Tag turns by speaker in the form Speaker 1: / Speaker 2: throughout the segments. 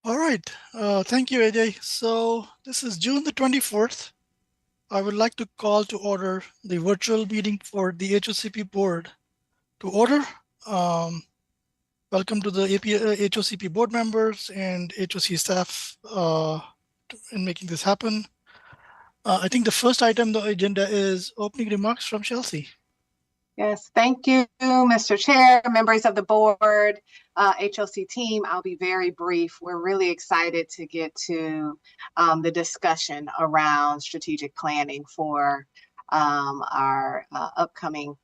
Speaker 1: All right. Thank you, AJ. So this is June the 24th. I would like to call to order the virtual meeting for the HOCP board to order. Welcome to the HOCP board members and HOC staff in making this happen. I think the first item on the agenda is opening remarks from Chelsea.
Speaker 2: Yes, thank you, Mr. Chair, members of the board, HOC team. I'll be very brief. We're really excited to get to the discussion around strategic planning for our upcoming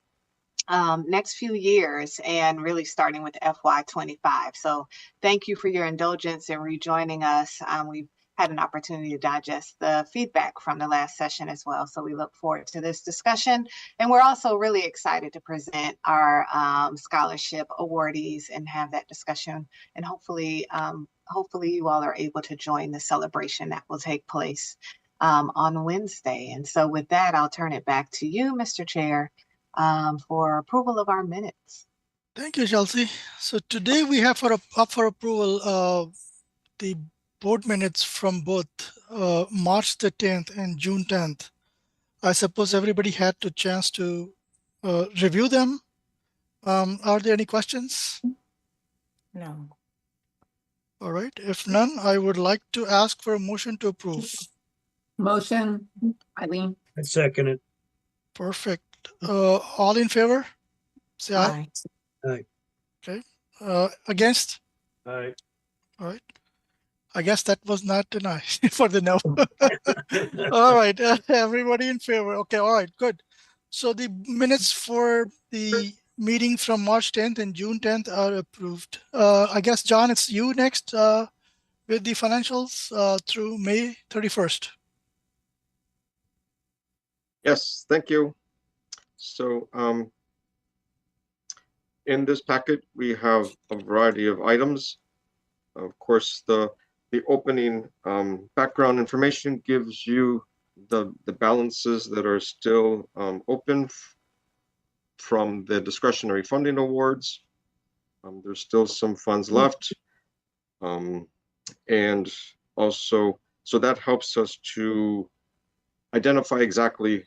Speaker 2: next few years, and really starting with FY25. So thank you for your indulgence in rejoining us. We've had an opportunity to digest the feedback from the last session as well. So we look forward to this discussion. And we're also really excited to present our scholarship awardees and have that discussion. And hopefully you all are able to join the celebration that will take place on Wednesday. And so with that, I'll turn it back to you, Mr. Chair, for approval of our minutes.
Speaker 1: Thank you, Chelsea. So today we have up for approval the board minutes from both March the 10th and June 10th. I suppose everybody had the chance to review them. Are there any questions?
Speaker 3: No.
Speaker 1: All right. If none, I would like to ask for a motion to approve.
Speaker 3: Motion, Eileen.
Speaker 4: I second it.
Speaker 1: Perfect. All in favor? Say aye.
Speaker 4: Aye.
Speaker 1: Okay. Against?
Speaker 4: Aye.
Speaker 1: All right. I guess that was not an aye for the no. All right. Everybody in favor. Okay. All right. Good. So the minutes for the meeting from March 10th and June 10th are approved. I guess, John, it's you next with the financials through May 31st.
Speaker 5: Yes, thank you. So in this packet, we have a variety of items. Of course, the opening background information gives you the balances that are still open from the discretionary funding awards. There's still some funds left. And also, so that helps us to identify exactly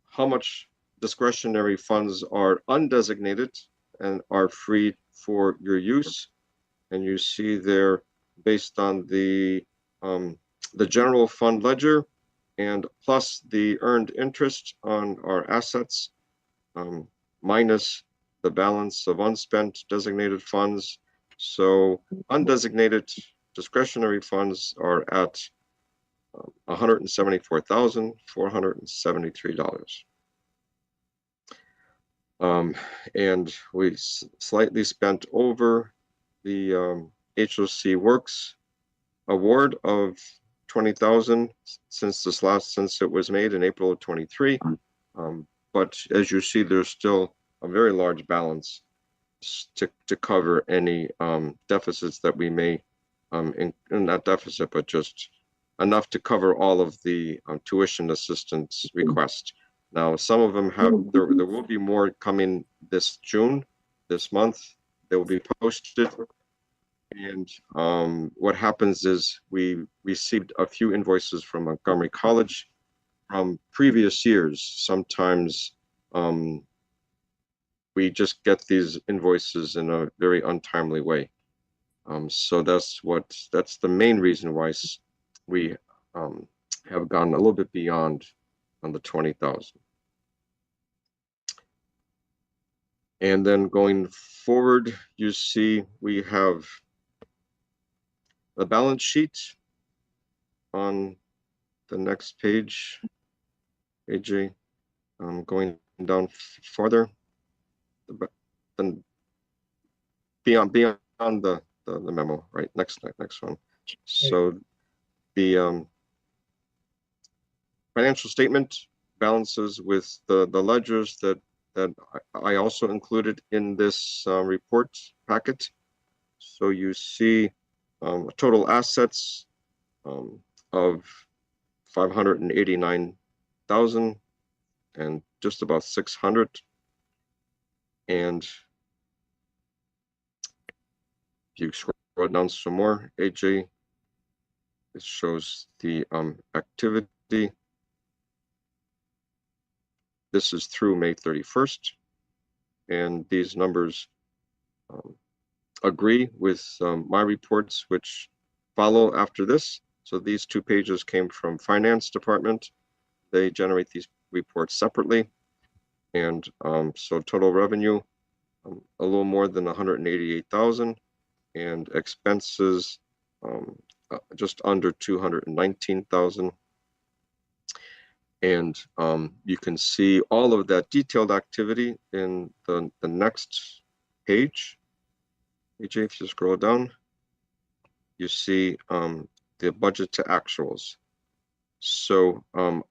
Speaker 5: how much discretionary funds are undesignated and are free for your use. And you see there, based on the general fund ledger and plus the earned interest on our assets, minus the balance of unspent designated funds. So undesignated discretionary funds are at $174,473. And we slightly spent over the HOC Works award of $20,000 since it was made in April of 23. But as you see, there's still a very large balance to cover any deficits that we may, not deficit, but just enough to cover all of the tuition assistance requests. Now, some of them have, there will be more coming this month. They will be posted. And what happens is we received a few invoices from Montgomery College from previous years. Sometimes we just get these invoices in a very untimely way. So that's the main reason why we have gone a little bit beyond on the 20,000. And then going forward, you see we have the balance sheet on the next page. AJ, going down farther, beyond the memo, right? Next one. So the financial statement balances with the ledgers that I also included in this report packet. So you see total assets of 589,000 and just about 600. And if you scroll down some more, AJ, it shows the activity. This is through May 31st, and these numbers agree with my reports, which follow after this. So these 2 pages came from Finance Department. They generate these reports separately. And so total revenue, a little more than 188,000, and expenses just under 219,000. And you can see all of that detailed activity in the next page. AJ, if you scroll down, you see the budget to actuals. So I'm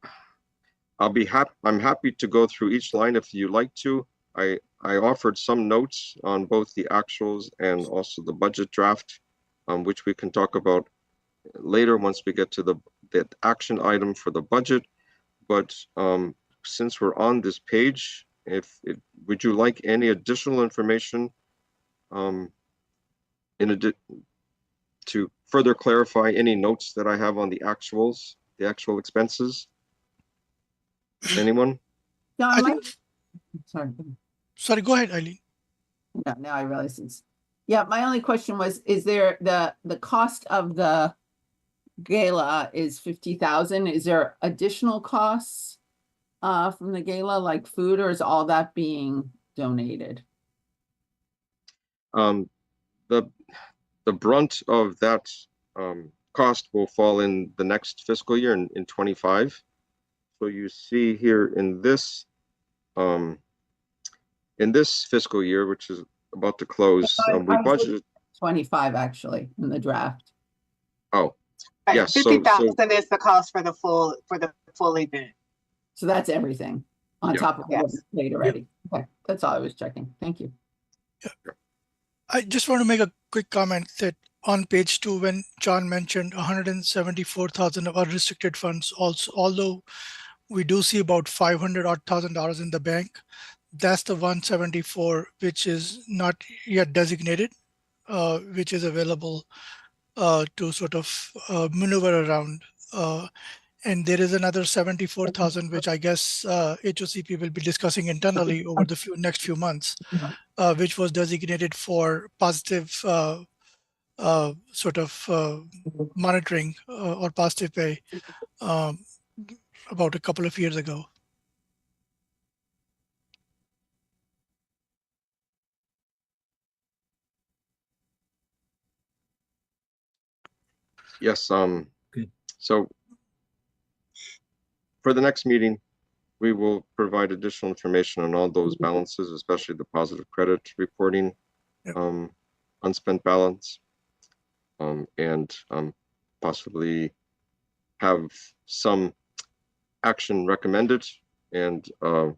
Speaker 5: happy to go through each line if you like to. I offered some notes on both the actuals and also the budget draft, which we can talk about later once we get to the action item for the budget. But since we're on this page, would you like any additional information to further clarify any notes that I have on the actuals, the actual expenses? Anyone?
Speaker 3: John,
Speaker 1: I think,
Speaker 3: sorry.
Speaker 1: sorry, go ahead, Eileen.
Speaker 3: No, now I realize it's, yeah, my only question was, is there the cost of the gala is 50,000? Is there additional costs from the gala, like food, or is all that being donated?
Speaker 5: The brunt of that cost will fall in the next fiscal year in 25. So you see here in this fiscal year, which is about to close, we budgeted
Speaker 3: 25 actually in the draft.
Speaker 5: Oh,
Speaker 2: Right,
Speaker 5: yes.
Speaker 2: 50,000 is the cost for the full event.
Speaker 3: So that's everything on
Speaker 5: Yeah.
Speaker 3: top of what
Speaker 2: Yes.
Speaker 3: was paid already. Okay, that's all I was checking. Thank you.
Speaker 1: I just want to make a quick comment that on page 2, when John mentioned 174,000 of unrestricted funds, also, although we do see about $500,000 in the bank, that's the 174 which is not yet designated, which is available to sort of maneuver around. And there is another 74,000, which I guess HOCP will be discussing internally over the next few months, which was designated for positive sort of monitoring or positive pay about a couple of years ago.
Speaker 5: yes.
Speaker 4: Good.
Speaker 5: So for the next meeting, we will provide additional information on all those balances, especially the positive credit reporting,
Speaker 1: Yep.
Speaker 5: Unspent balance, and possibly have some action recommended and a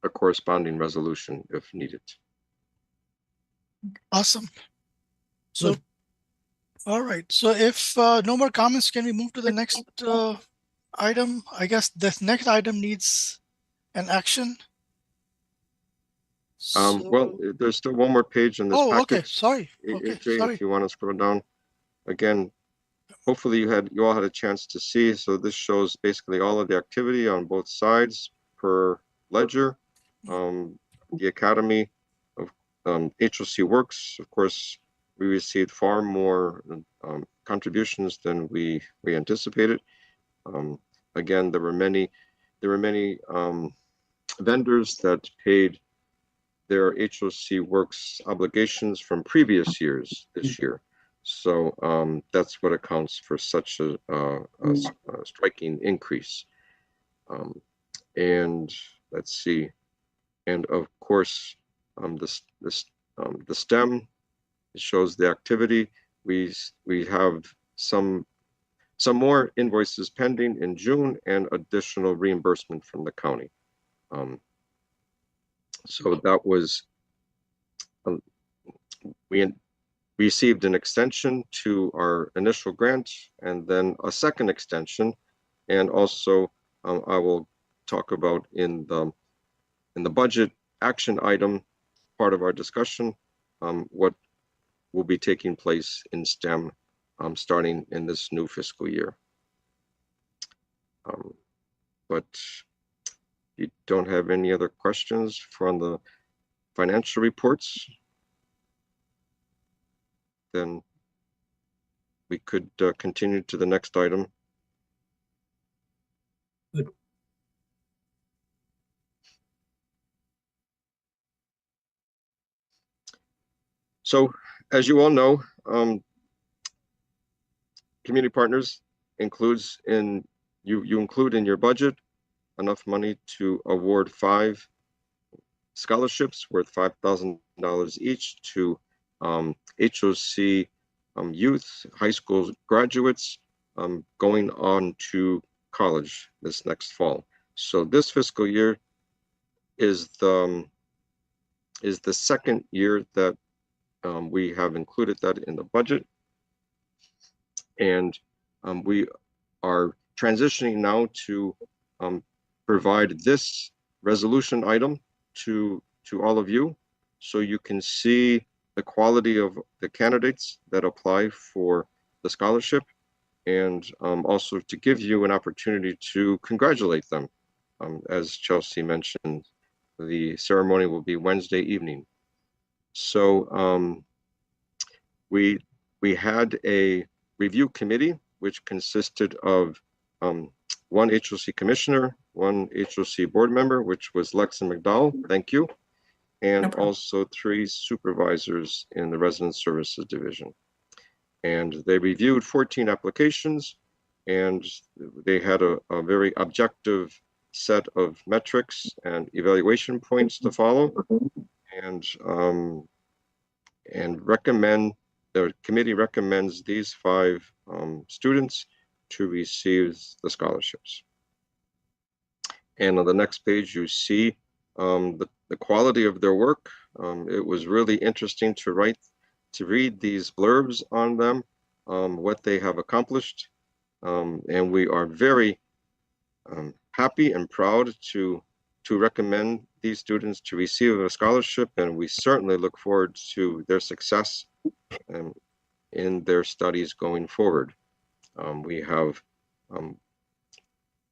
Speaker 5: corresponding resolution if needed.
Speaker 1: Awesome. So,
Speaker 4: Good.
Speaker 1: all right. So if no more comments, can we move to the next item? I guess this next item needs an action.
Speaker 5: Well, there's still one more page in this
Speaker 1: Oh,
Speaker 5: packet.
Speaker 1: okay. Sorry. Okay,
Speaker 5: AJ,
Speaker 1: sorry.
Speaker 5: if you want to scroll down again, hopefully you all had a chance to see. So this shows basically all of the activity on both sides per ledger. The Academy of HOC Works, of course, we received far more contributions than we anticipated. Again, there were many vendors that paid their HOC Works obligations from previous years this year. So that's what accounts for such a striking increase. And let's see, and of course, the STEM, it shows the activity. We have some more invoices pending in June and additional reimbursement from the county. So that was, we received an extension to our initial grant and then a second extension. And also I will talk about in the budget action item, part of our discussion, what will be taking place in STEM starting in this new fiscal year. But you don't have any other questions from the financial reports, then we could continue to the next item.
Speaker 4: Good.
Speaker 5: So, as you all know, community partners includes in you include in your budget enough money to award 5 scholarships worth $5,000 each to HOC youth, high school graduates going on to college this next fall. So this fiscal year is the second year that we have included that in the budget, and we are transitioning now to provide this resolution item to all of you, so you can see the quality of the candidates that apply for the scholarship, and also to give you an opportunity to congratulate them. As Chelsea mentioned, the ceremony will be Wednesday evening. So we had a review committee which consisted of one HOC commissioner, one HOC board member, which was Lexan McDowell, thank you, and also 3 supervisors in the resident services division. And they reviewed 14 applications, and they had a very objective set of metrics and evaluation points to follow, and the committee recommends these 5 students to receive the scholarships. And on the next page, you see the quality of their work. It was really interesting to read these blurbs on them, what they have accomplished. And we are very happy and proud to recommend these students to receive a scholarship, and we certainly look forward to their success in their studies going forward. We have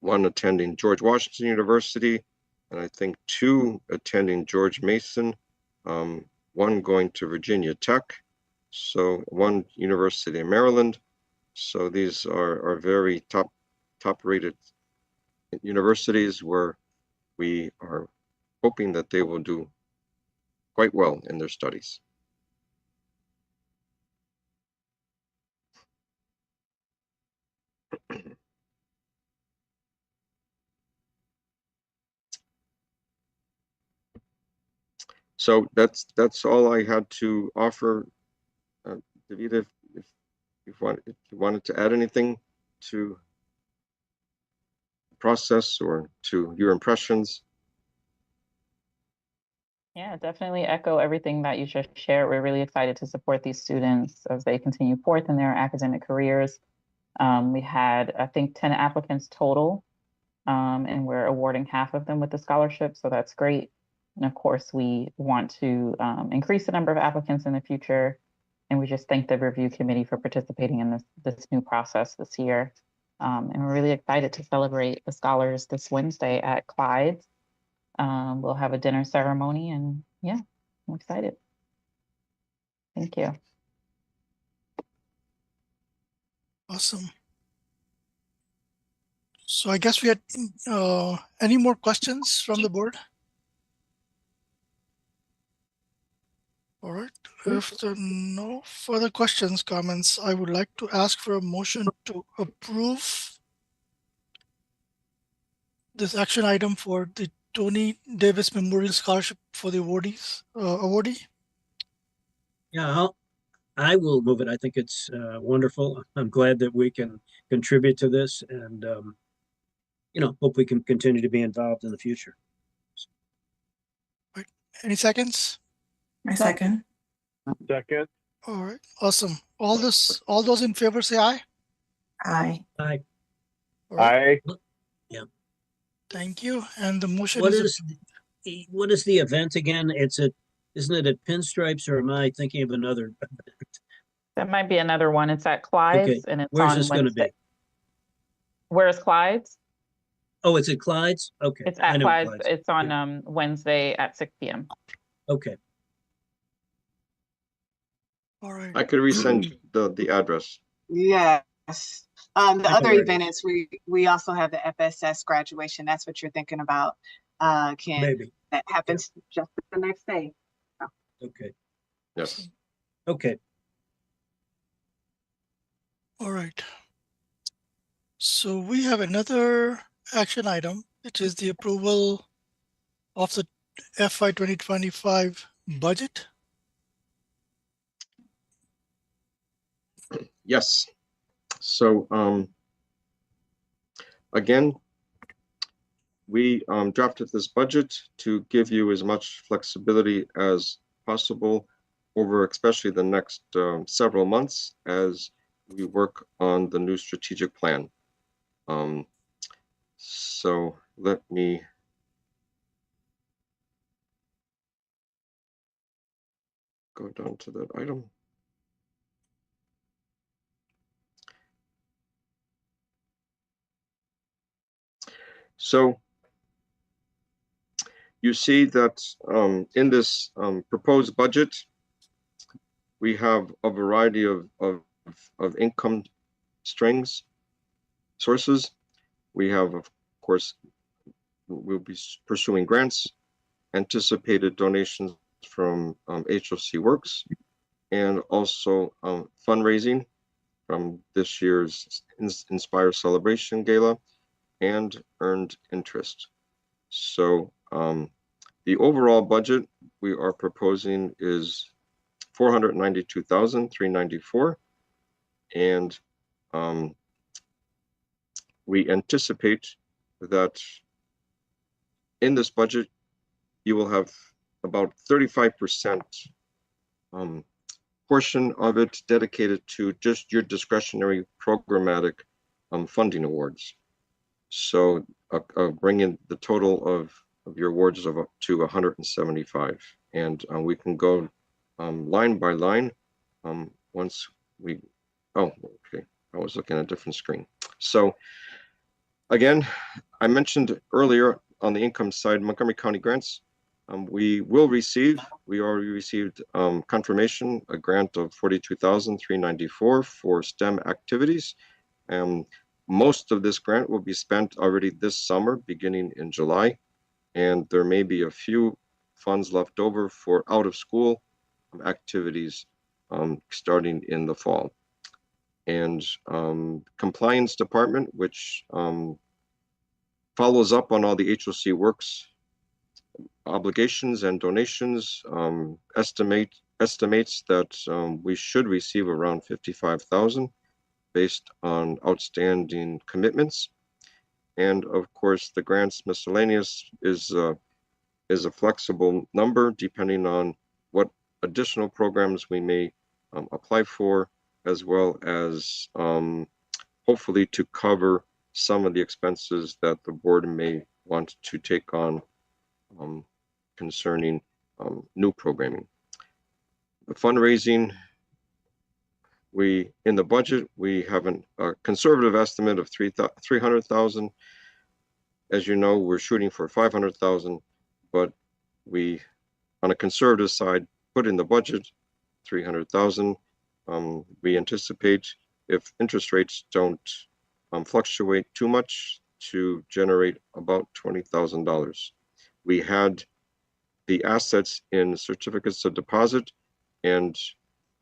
Speaker 5: one attending George Washington University, and I think 2 attending George Mason, one going to Virginia Tech, so one University of Maryland. So these are very top-rated universities where we are hoping that they will do quite well in their studies. So that's all I had to offer. Davida, if you wanted to add anything to the process or to your impressions.
Speaker 6: Yeah, definitely echo everything that you just shared. We're really excited to support these students as they continue forth in their academic careers. We had, I think, 10 applicants total, and we're awarding half of them with the scholarship, so that's great. And of course, we want to increase the number of applicants in the future, and we just thank the review committee for participating in this new process this year. And we're really excited to celebrate the scholars this Wednesday at Clyde's. We'll have a dinner ceremony, and yeah, I'm excited. Thank you.
Speaker 1: Awesome. So I guess we had any more questions from the board? All right. If there are no further questions, comments, I would like to ask for a motion to approve this action item for the Tony Davis Memorial Scholarship for the awardee.
Speaker 4: Yeah, I will move it. I think it's wonderful. I'm glad that we can contribute to this, and hope we can continue to be involved in the future.
Speaker 1: Right. Any seconds?
Speaker 7: My second.
Speaker 4: Second.
Speaker 1: All right. Awesome. All those in favor say aye.
Speaker 7: Aye.
Speaker 4: Aye.
Speaker 1: All right.
Speaker 4: Aye. Yeah.
Speaker 1: Thank you. And the motion
Speaker 4: What
Speaker 1: is
Speaker 4: is the event again? Isn't it at Pinstripes, or am I thinking of another event?
Speaker 6: That might be another one. It's at
Speaker 4: Okay,
Speaker 6: Clyde's and it's
Speaker 4: where's
Speaker 6: on
Speaker 4: this gonna
Speaker 6: Wednesday.
Speaker 4: be?
Speaker 6: Where's Clyde's?
Speaker 4: Oh, it's at Clyde's? Okay,
Speaker 6: It's
Speaker 4: I
Speaker 6: at
Speaker 4: know
Speaker 6: Clyde's.
Speaker 4: Clyde's.
Speaker 6: It's on
Speaker 4: Yeah.
Speaker 6: Wednesday at 6 p.m.
Speaker 4: Okay,
Speaker 1: All right.
Speaker 5: I could resend the address.
Speaker 2: Yes. The
Speaker 4: I
Speaker 2: other
Speaker 4: can-
Speaker 2: event is we also have the FSS graduation. That's what you're thinking about, Ken.
Speaker 4: maybe.
Speaker 2: That happens just the next day.
Speaker 4: Okay,
Speaker 5: Yes.
Speaker 4: okay.
Speaker 1: All right. So we have another action item, which is the approval of the FY 2025 budget.
Speaker 5: Yes. So again, we drafted this budget to give you as much flexibility as possible over especially the next several months as we work on the new strategic plan. So let me go down to that item. So you see that in this proposed budget, we have a variety of income strings, sources. We have, of course, we'll be pursuing grants, anticipated donations from HOC Works, and also fundraising from this year's Inspire Celebration Gala and earned interest. So the overall budget we are proposing is $492,394, and we anticipate that in this budget you will have about 35% portion of it dedicated to just your discretionary programmatic funding awards. So bringing the total of your awards of up to 175, and we can go line by line once we. Oh, okay. I was looking at a different screen. So again, I mentioned earlier on the income side, Montgomery County grants. We already received confirmation, a grant of $42,394 for STEM activities. Most of this grant will be spent already this summer, beginning in July, and there may be a few funds left over for out of school activities starting in the fall. And compliance department, which follows up on all the HOC Works obligations and donations, estimates that we should receive around 55,000 based on outstanding commitments. And of course, the grants miscellaneous is a flexible number depending on what additional programs we may apply for, as well as hopefully to cover some of the expenses that the board may want to take on concerning new programming. The fundraising, in the budget, we have a conservative estimate of 300,000. As you know, we're shooting for 500,000, but we, on a conservative side, put in the budget 300,000. We anticipate, if interest rates don't fluctuate too much, to generate about $20,000. We had the assets in certificates of deposit, and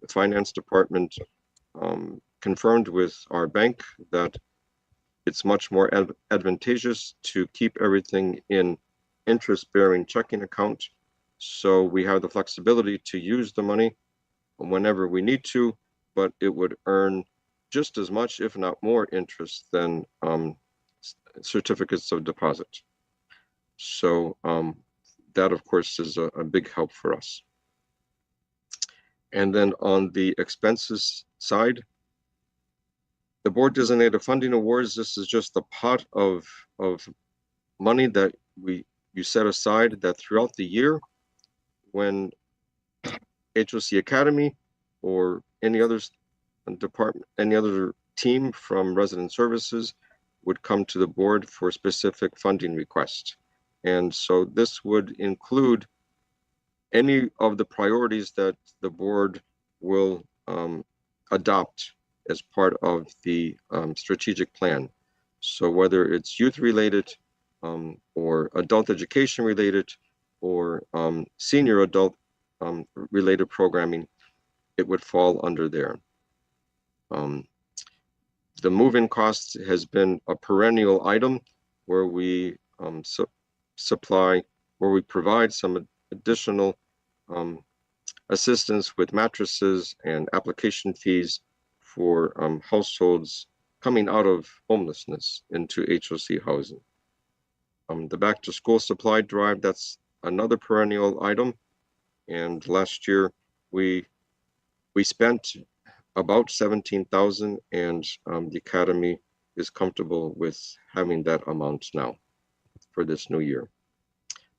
Speaker 5: the finance department confirmed with our bank that it's much more advantageous to keep everything in interest-bearing checking account. So we have the flexibility to use the money whenever we need to, but it would earn just as much, if not more, interest than certificates of deposit. So that, of course, is a big help for us. And then on the expenses side, the board designated funding awards. This is just a pot of money that you set aside that throughout the year, when HOC Academy or any other department, any other team from resident services would come to the board for specific funding requests. And so this would include any of the priorities that the board will adopt as part of the strategic plan. So whether it's youth related or adult education related or senior adult related programming, it would fall under there. The move-in cost has been a perennial item where we provide some additional assistance with mattresses and application fees for households coming out of homelessness into HOC housing. The back to school supply drive, that's another perennial item. And last year we spent about 17,000, and the Academy is comfortable with having that amount now for this new year.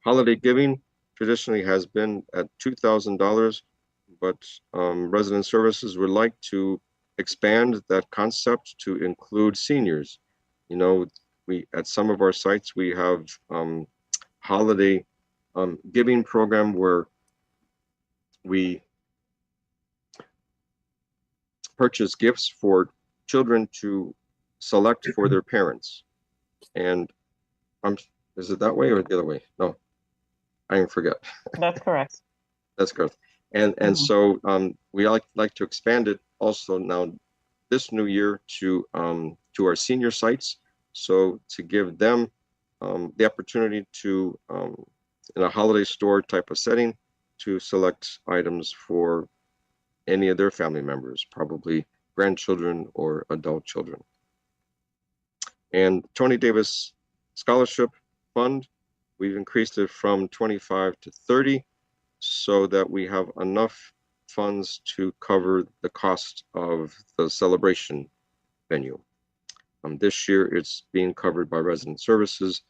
Speaker 5: Holiday giving traditionally has been at $2,000, but resident services would like to expand that concept to include seniors. You know, we at some of our sites we have holiday giving program where we purchase gifts for children to select for their parents. And is it that way or the other way? No, I forget.
Speaker 6: That's correct.
Speaker 5: That's correct. And so we like to expand it also now this new year to our senior sites. So to give them the opportunity to in a holiday store type of setting to select items for any of their family members, probably grandchildren or adult children. And Tony Davis Scholarship Fund, we've increased it from 25 to 30 so that we have enough funds to cover the cost of the celebration venue. This year it's being covered by resident services,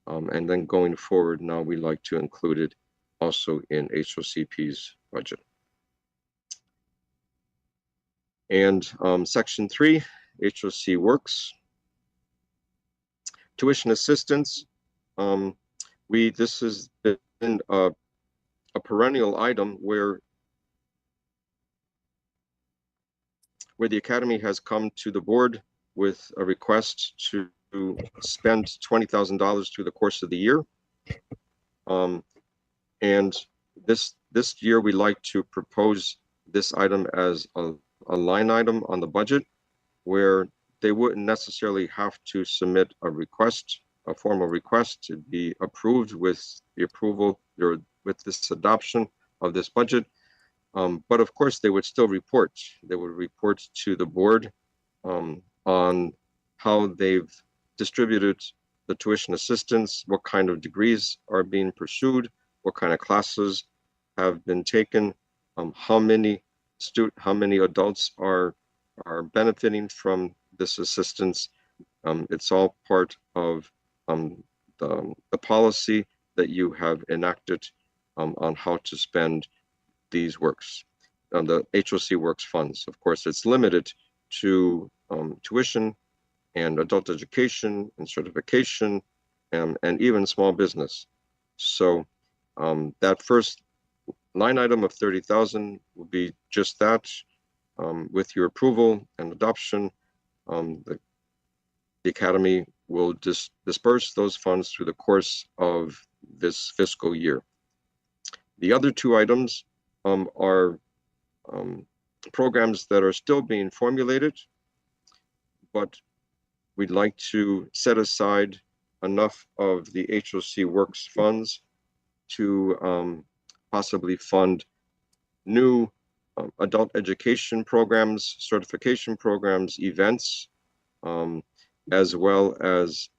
Speaker 5: and then going forward now we like to include it also in HOCP's budget. And section 3, HOC Works. Tuition assistance. This has been a perennial item where the Academy has come to the board with a request to spend $20,000 through the course of the year. And this year we like to propose this item as a line item on the budget where they wouldn't necessarily have to submit a request, a formal request to be approved with the approval or with this adoption of this budget. But of course they would still report. They would report to the board on how they've distributed the tuition assistance, what kind of degrees are being pursued, what kind of classes have been taken, how many adults are benefiting from this assistance. It's all part of the policy that you have enacted on how to spend these works, the HOC Works funds. Of course, it's limited to tuition and adult education and certification and even small business. So that first line item of 30,000 will be just that. With your approval and adoption, the Academy will disperse those funds through the course of this fiscal year. The other two items are programs that are still being formulated, but we'd like to set aside enough of the HOC Works funds to possibly fund new adult education programs, certification programs, events, as well as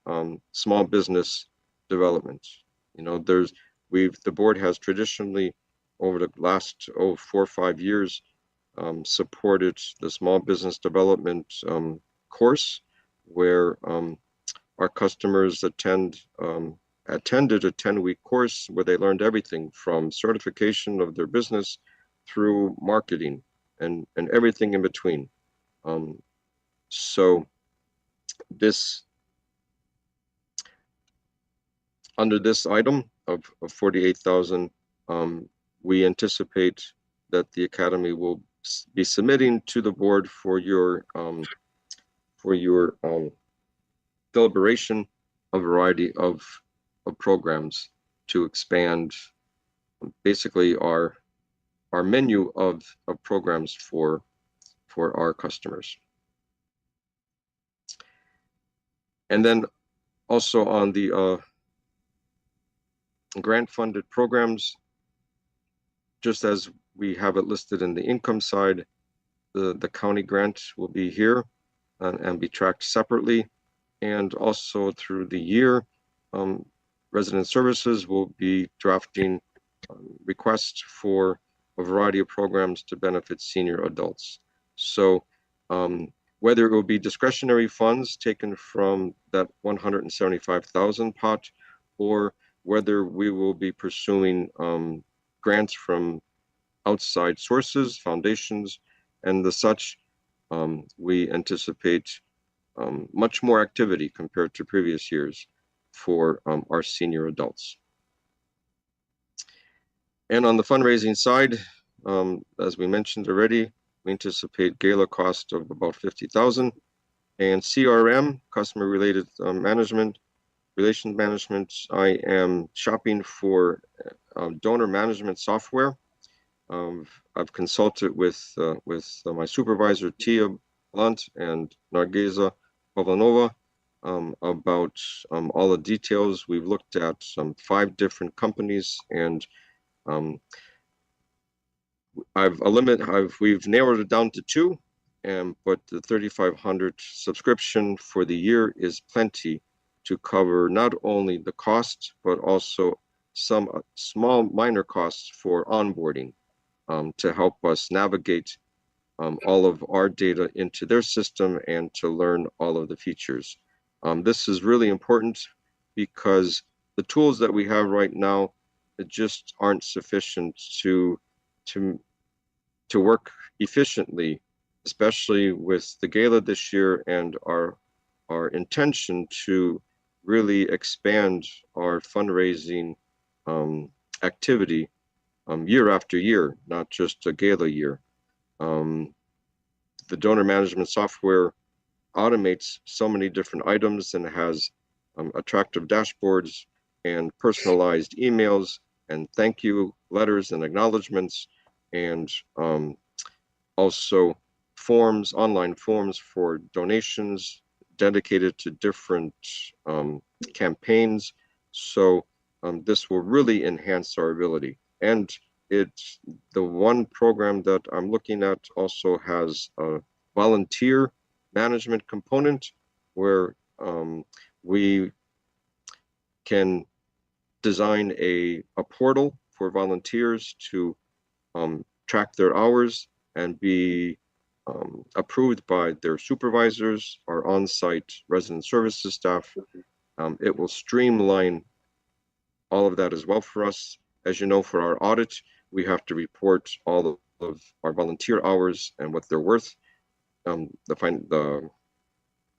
Speaker 5: small business development. You know, the board has traditionally over the last 4 or 5 years supported the small business development course where our customers attended a 10-week course where they learned everything from certification of their business through marketing and everything in between. So this, under this item of 48,000, we anticipate that the Academy will be submitting to the board for your deliberation a variety of programs to expand basically our menu of programs for our customers. And then also on the grant funded programs, just as we have it listed in the income side, the county grant will be here and be tracked separately. And also through the year, resident services will be drafting requests for a variety of programs to benefit senior adults. So whether it will be discretionary funds taken from that 175,000 pot, or whether we will be pursuing grants from outside sources, foundations, and the such, we anticipate much more activity compared to previous years for our senior adults. And on the fundraising side, as we mentioned already, we anticipate gala cost of about 50,000, and CRM, customer related relations management. I am shopping for donor management software. I've consulted with my supervisor Tia Blunt and Nargeza Pavlanova about all the details. We've looked at 5 different companies, and we've narrowed it down to 2, but the 3,500 subscription for the year is plenty to cover not only the cost, but also some small minor costs for onboarding to help us navigate all of our data into their system and to learn all of the features. This is really important because the tools that we have right now just aren't sufficient to work efficiently, especially with the gala this year and our intention to really expand our fundraising activity year after year, not just a gala year. The donor management software automates so many different items and has attractive dashboards and personalized emails and thank you letters and acknowledgements, and also forms, online forms for donations dedicated to different campaigns. So this will really enhance our ability. And the one program that I'm looking at also has a volunteer management component where we can design a portal for volunteers to track their hours and be approved by their supervisors or on-site resident services staff. It will streamline all of that as well for us. As you know, for our audit, we have to report all of our volunteer hours and what they're worth, the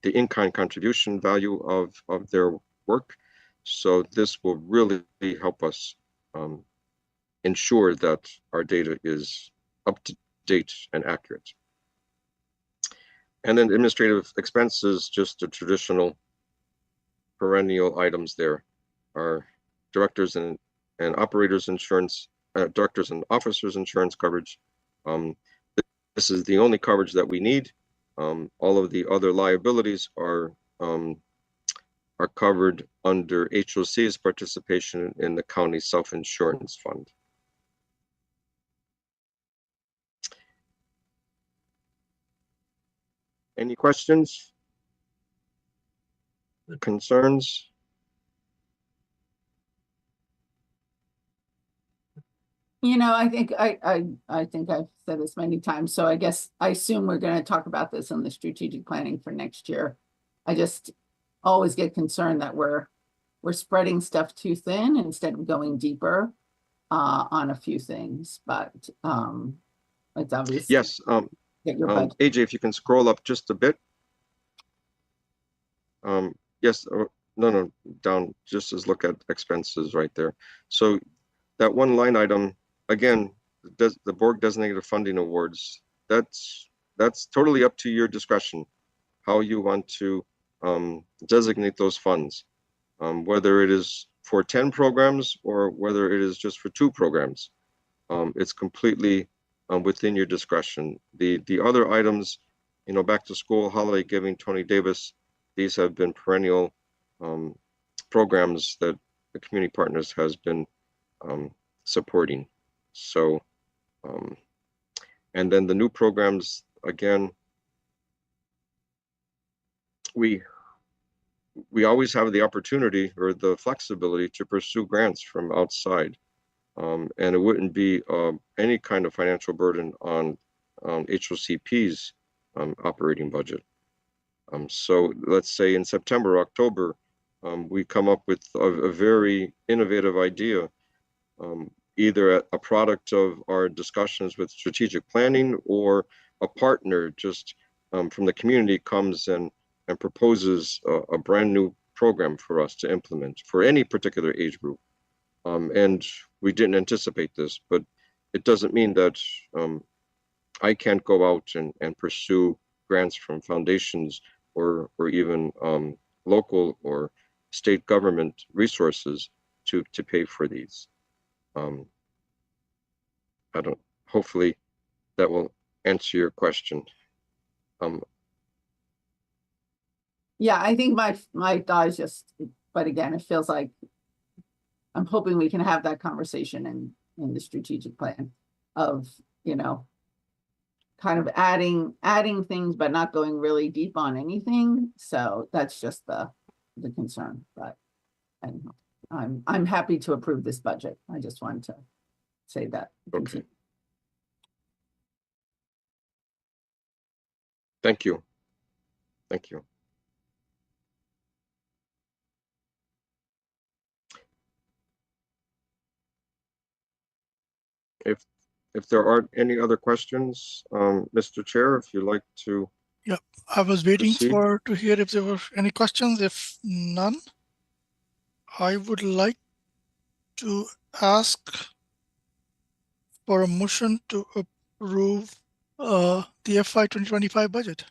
Speaker 5: in-kind contribution value of their work. So this will really help us ensure that our data is up to date and accurate. And then administrative expenses, just the traditional perennial items there are directors and operators insurance, directors and officers insurance coverage. This is the only coverage that we need. All of the other liabilities are covered under HOC's participation in the county self-insurance fund. Any questions? Concerns?
Speaker 3: You know, I think I think I've said this many times, so I guess I assume we're going to talk about this in the strategic planning for next year. I just always get concerned that we're spreading stuff too thin instead of going deeper on a few things. But It's obvious.
Speaker 5: Yes,
Speaker 3: Get your budget.
Speaker 5: AJ, if you can scroll up just a bit. Yes, no, down, just as look at expenses right there. So that one line item, again, does the board designated funding awards, that's totally up to your discretion, how you want to designate those funds, whether it is for 10 programs or whether it is just for 2 programs. It's completely within your discretion. The other items, you know, back to school, holiday giving, Tony Davis, these have been perennial programs that the community partners has been supporting. So, and then the new programs, again, we always have the opportunity or the flexibility to pursue grants from outside. And it wouldn't be any kind of financial burden on HOCP's operating budget. So let's say in September, October, we come up with a very innovative idea, either a product of our discussions with strategic planning or a partner just from the community comes and proposes a brand new program for us to implement for any particular age group. And we didn't anticipate this, but it doesn't mean that I can't go out and pursue grants from foundations or even local or state government resources to pay for these. Hopefully that will answer your question.
Speaker 3: Yeah, I think my thought is just, but again, it feels like I'm hoping we can have that conversation in the strategic plan of, you know, kind of adding things, but not going really deep on anything. So that's just the concern, but I'm happy to approve this budget. I just wanted to say that.
Speaker 5: Okay. Thank you. Thank you. If there aren't any other questions, Mr. Chair, if you'd like to.
Speaker 1: Yep, I was waiting
Speaker 5: proceed.
Speaker 1: to hear if there were any questions. If none, I would like to ask for a motion to approve the FY 2025 budget.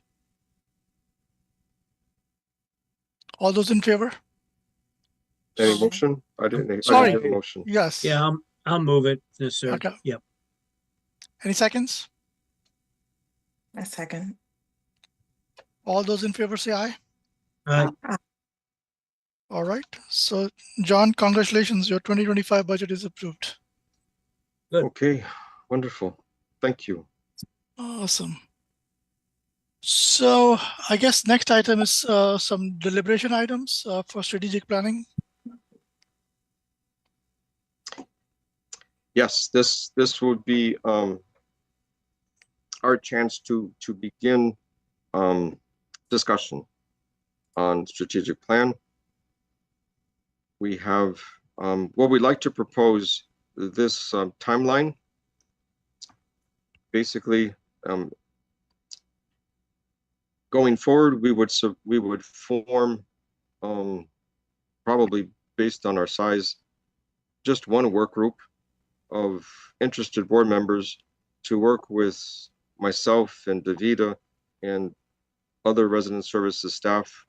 Speaker 1: All those in favor?
Speaker 5: Any motion? I didn't
Speaker 1: Sorry.
Speaker 5: hear a motion.
Speaker 1: Yes.
Speaker 4: Yeah, I'll move it. Sir.
Speaker 1: Okay.
Speaker 4: Yep.
Speaker 1: Any seconds?
Speaker 7: A second.
Speaker 1: All those in favor say aye. All right. So, John, congratulations. Your 2025 budget is approved.
Speaker 4: Good.
Speaker 5: Okay, wonderful. Thank you.
Speaker 1: Awesome. So, I guess next item is some deliberation items for strategic planning.
Speaker 5: Yes, this would be our chance to begin discussion on strategic plan. We have what we'd like to propose this timeline. Basically, going forward, we would form probably based on our size, just one work group of interested board members to work with myself and Davida and other resident services staff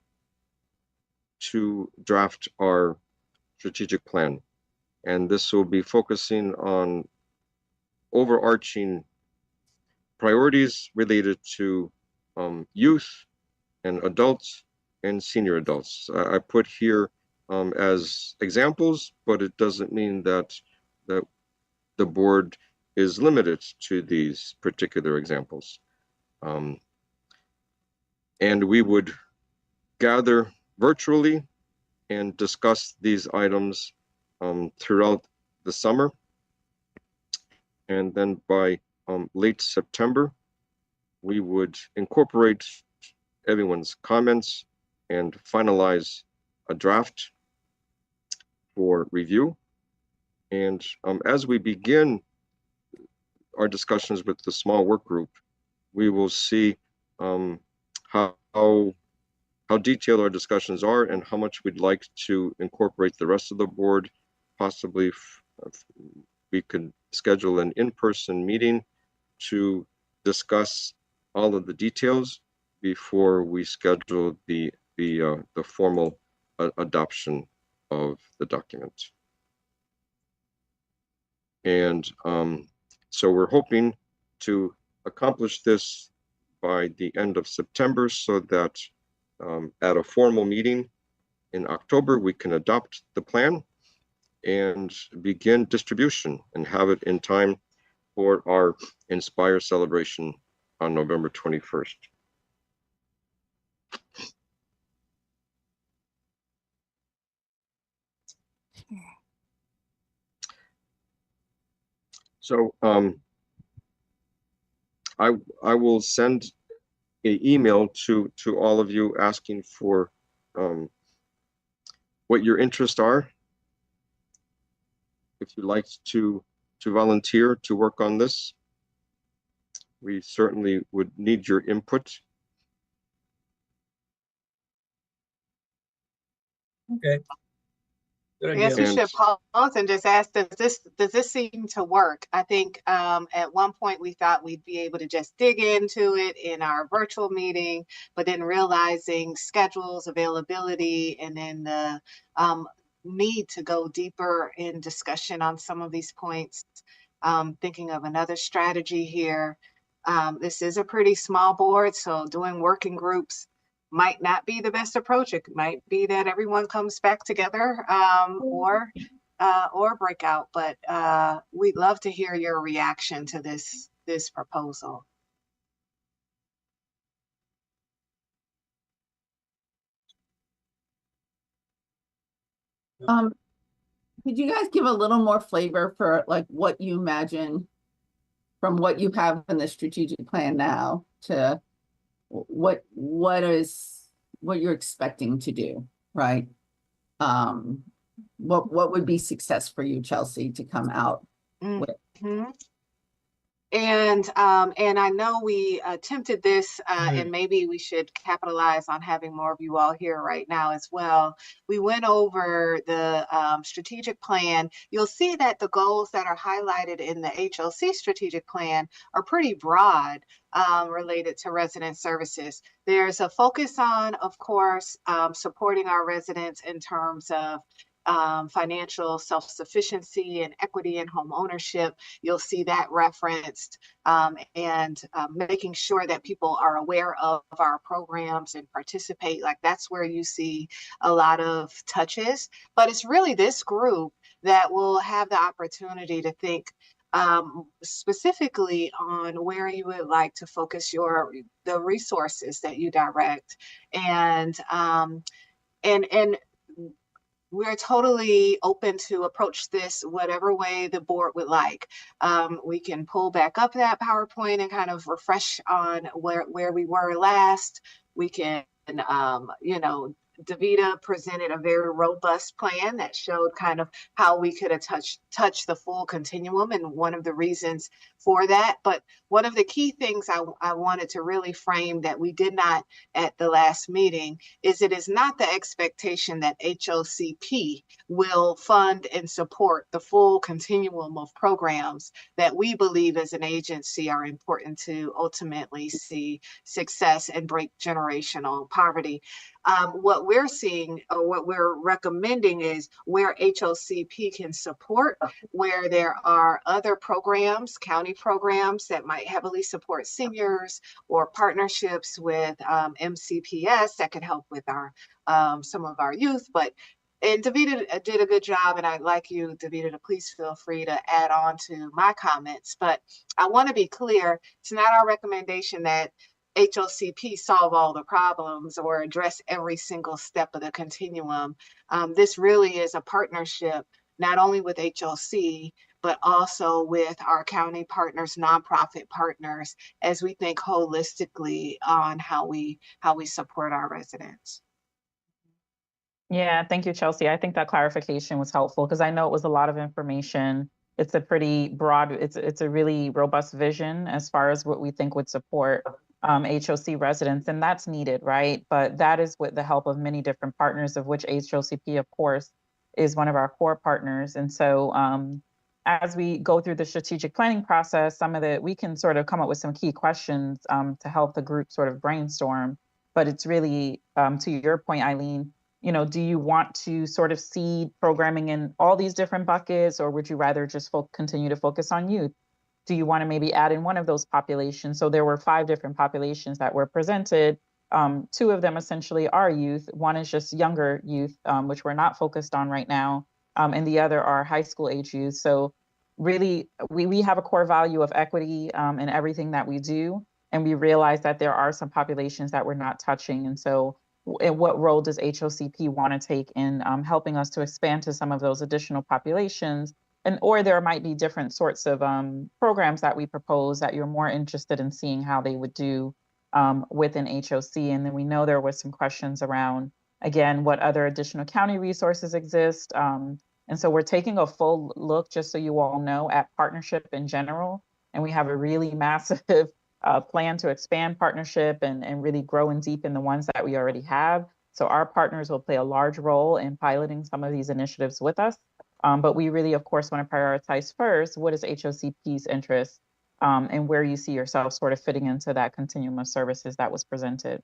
Speaker 5: to draft our strategic plan. And this will be focusing on overarching priorities related to youth and adults and senior adults. I put here as examples, but it doesn't mean that the board is limited to these particular examples. And we would gather virtually and discuss these items throughout the summer. And then by late September, we would incorporate everyone's comments and finalize a draft for review. And as we begin our discussions with the small work group, we will see how detailed our discussions are and how much we'd like to incorporate the rest of the board. Possibly we could schedule an in-person meeting to discuss all of the details before we schedule the formal adoption of the document. And so we're hoping to accomplish this by the end of September so that at a formal meeting in October, we can adopt the plan and begin distribution and have it in time for our Inspire celebration on November 21st. So I will send an email to all of you asking for what your interests are. If you'd like to volunteer to work on this, we certainly would need your input.
Speaker 4: Okay. Good
Speaker 2: I guess
Speaker 4: idea.
Speaker 2: we should pause and just ask, does this seem to work? I think at one point we thought we'd be able to just dig into it in our virtual meeting, but then realizing schedules, availability, and then the need to go deeper in discussion on some of these points. Thinking of another strategy here. This is a pretty small board, so doing working groups might not be the best approach. It might be that everyone comes back together or breakout, but we'd love to hear your reaction to this proposal.
Speaker 3: Could you guys give a little more flavor for like what you imagine from what you have in the strategic plan now to what you're expecting to do, right? What would be success for you, Chelsea, to come out with?
Speaker 2: And I know we attempted this, and maybe we should capitalize on having more of you all here right now as well. We went over the strategic plan. You'll see that the goals that are highlighted in the HOC strategic plan are pretty broad related to resident services. There's a focus on, of course, supporting our residents in terms of financial self-sufficiency and equity in home ownership. You'll see that referenced, and making sure that people are aware of our programs and participate. Like that's where you see a lot of touches, but it's really this group that will have the opportunity to think specifically on where you would like to focus the resources that you direct, and we're totally open to approach this whatever way the board would like. We can pull back up that PowerPoint and kind of refresh on where we were last. We can, Davida presented a very robust plan that showed kind of how we could have touched the full continuum, and one of the reasons for that. But one of the key things I wanted to really frame that we did not at the last meeting is it is not the expectation that HOCP will fund and support the full continuum of programs that we believe as an agency are important to ultimately see success and break generational poverty. What we're seeing, or what we're recommending, is where HOCP can support, where there are other programs, county programs that might heavily support seniors, or partnerships with MCPS that can help with our some of our youth. And Davida did a good job, and I'd like you, Davida, to please feel free to add on to my comments. But I want to be clear, it's not our recommendation that HOCP solve all the problems or address every single step of the continuum. This really is a partnership, not only with HOC, but also with our county partners, nonprofit partners, as we think holistically on how we support our residents.
Speaker 6: Yeah, thank you, Chelsea. I think that clarification was helpful because I know it was a lot of information it's a pretty broad, it's a really robust vision as far as what we think would support HOC residents, and that's needed, right? But that is with the help of many different partners, of which HOCP, of course, is one of our core partners. And so as we go through the strategic planning process, we can sort of come up with some key questions to help the group sort of brainstorm. But it's really, to your point, Eileen, do you want to sort of seed programming in all these different buckets, or would you rather just continue to focus on youth? Do you want to maybe add in one of those populations? So there were 5 different populations that were presented. 2 of them essentially are youth. One is just younger youth, which we're not focused on right now. And the other are high school age youth. So really, we have a core value of equity in everything that we do. And we realize that there are some populations that we're not touching. And so what role does HOCP want to take in helping us to expand to some of those additional populations? Or there might be different sorts of programs that we propose that you're more interested in seeing how they would do within HOC. And then we know there was some questions around, again, what other additional county resources exist. And so we're taking a full look, just so you all know, at partnership in general. And we have a really massive plan to expand partnership and really grow and deepen the ones that we already have. So our partners will play a large role in piloting some of these initiatives with us. But we really, of course, want to prioritize first, what is HOCP's interest and where you see yourself sort of fitting into that continuum of services that was presented.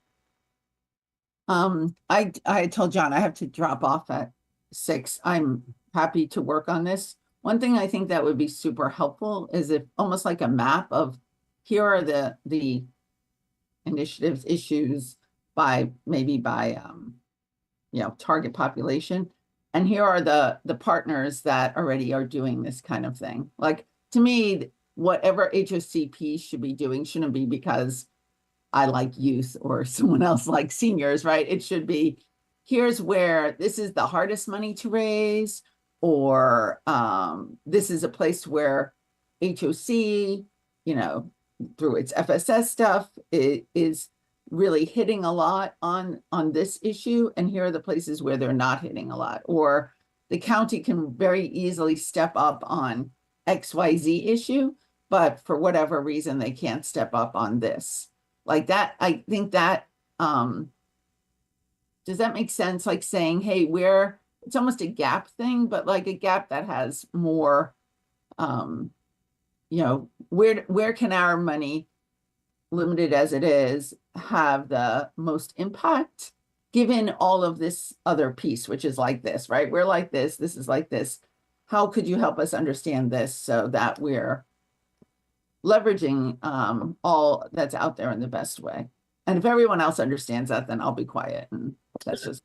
Speaker 3: I told John I have to drop off at 6. I'm happy to work on this. One thing I think that would be super helpful is if almost like a map of here are the initiatives, issues by target population. And here are the partners that already are doing this kind of thing. Like, to me, whatever HOCP should be doing shouldn't be because I like youth or someone else likes seniors, right? It should be, here's where this is the hardest money to raise, or this is a place where HOC, through its FSS stuff, it is really hitting a lot on this issue, and here are the places where they're not hitting a lot, or the county can very easily step up on XYZ issue, but for whatever reason they can't step up on this. Like that, I think that does that make sense? Like saying, hey, it's almost a gap thing, but like a gap that has more where can our money, limited as it is, have the most impact given all of this other piece, which is like this, right? We're like this is like this. How could you help us understand this so that we're leveraging all that's out there in the best way? And if everyone else understands that, then I'll be quiet, and that's just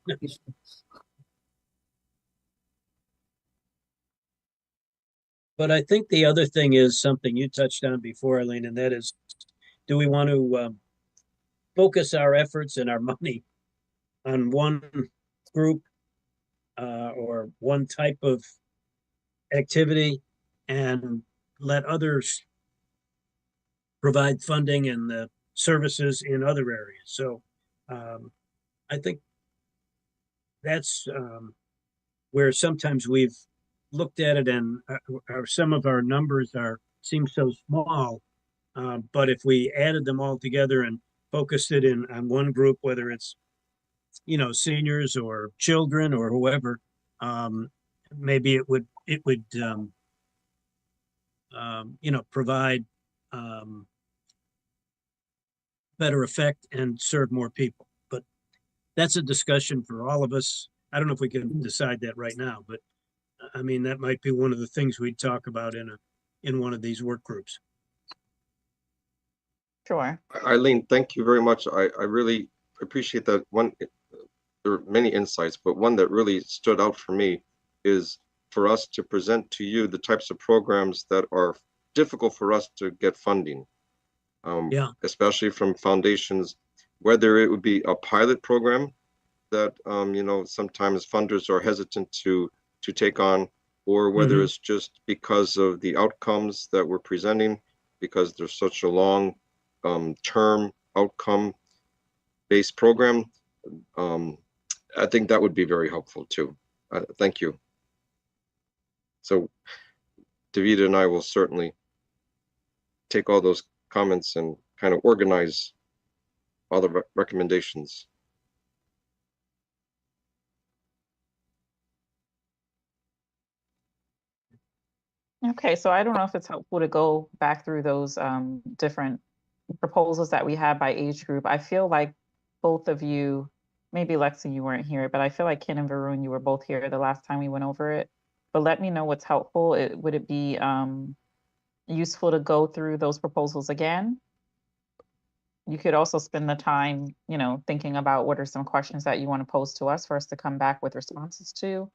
Speaker 4: But I think the other thing is something you touched on before, Eileen, and that is, do we want to focus our efforts and our money on one group or one type of activity and let others provide funding and the services in other areas? So I think that's where sometimes we've looked at it and some of our numbers seem so small, but if we added them all together and focused it on one group, whether it's seniors or children or whoever, maybe it would provide better effect and serve more people. But that's a discussion for all of us. I don't know if we can decide that right now, but I mean, that might be one of the things we'd talk about in one of these work groups.
Speaker 6: Sure.
Speaker 5: Eileen, thank you very much. I really appreciate that one. There are many insights, but one that really stood out for me is for us to present to you the types of programs that are difficult for us to get funding, especially from foundations, whether it would be a pilot program that, sometimes funders are hesitant to take on, or whether it's just because of the outcomes that we're presenting, because there's such a long term outcome based program. I think that would be very helpful too. Thank you. So Davida and I will certainly take all those comments and kind of organize all the recommendations.
Speaker 6: Okay, so I don't know if it's helpful to go back through those different proposals that we had by age group. I feel like both of you, maybe Lexi, you weren't here, but I feel like Ken and Varun, you were both here the last time we went over it. But let me know what's helpful. Would it be useful to go through those proposals again? You could also spend the time, you know, thinking about what are some questions that you want to pose to us for us to come back with responses to.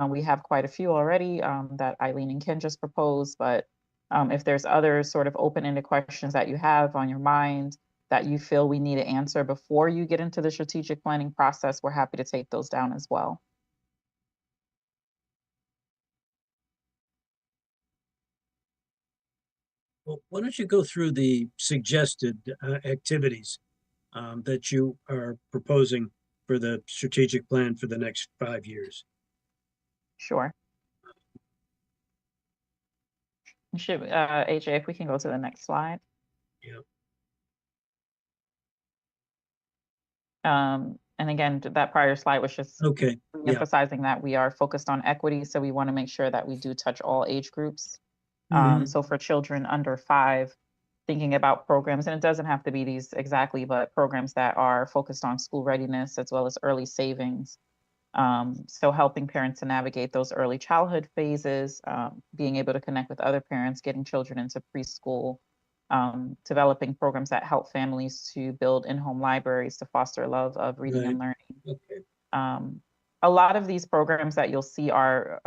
Speaker 6: We have quite a few already that Eileen and Ken just proposed, but if there's other sort of open-ended questions that you have on your mind that you feel we need to answer before you get into the strategic planning process, we're happy to take those down as well.
Speaker 4: Well, why don't you go through the suggested activities that you are proposing for the strategic plan for the next 5 years?
Speaker 6: Sure. Should AJ, if we can go to the next slide.
Speaker 4: Yeah.
Speaker 6: And again, that prior slide was just
Speaker 4: Okay. Yeah.
Speaker 6: emphasizing that we are focused on equity, so we want to make sure that we do touch all age groups.
Speaker 4: Mhm.
Speaker 6: So for children under 5, thinking about programs, and it doesn't have to be these exactly, but programs that are focused on school readiness as well as early savings. So helping parents to navigate those early childhood phases, being able to connect with other parents, getting children into preschool, developing programs that help families to build in-home libraries to foster a love of reading and learning.
Speaker 4: Okay.
Speaker 6: A lot of these programs that you'll see are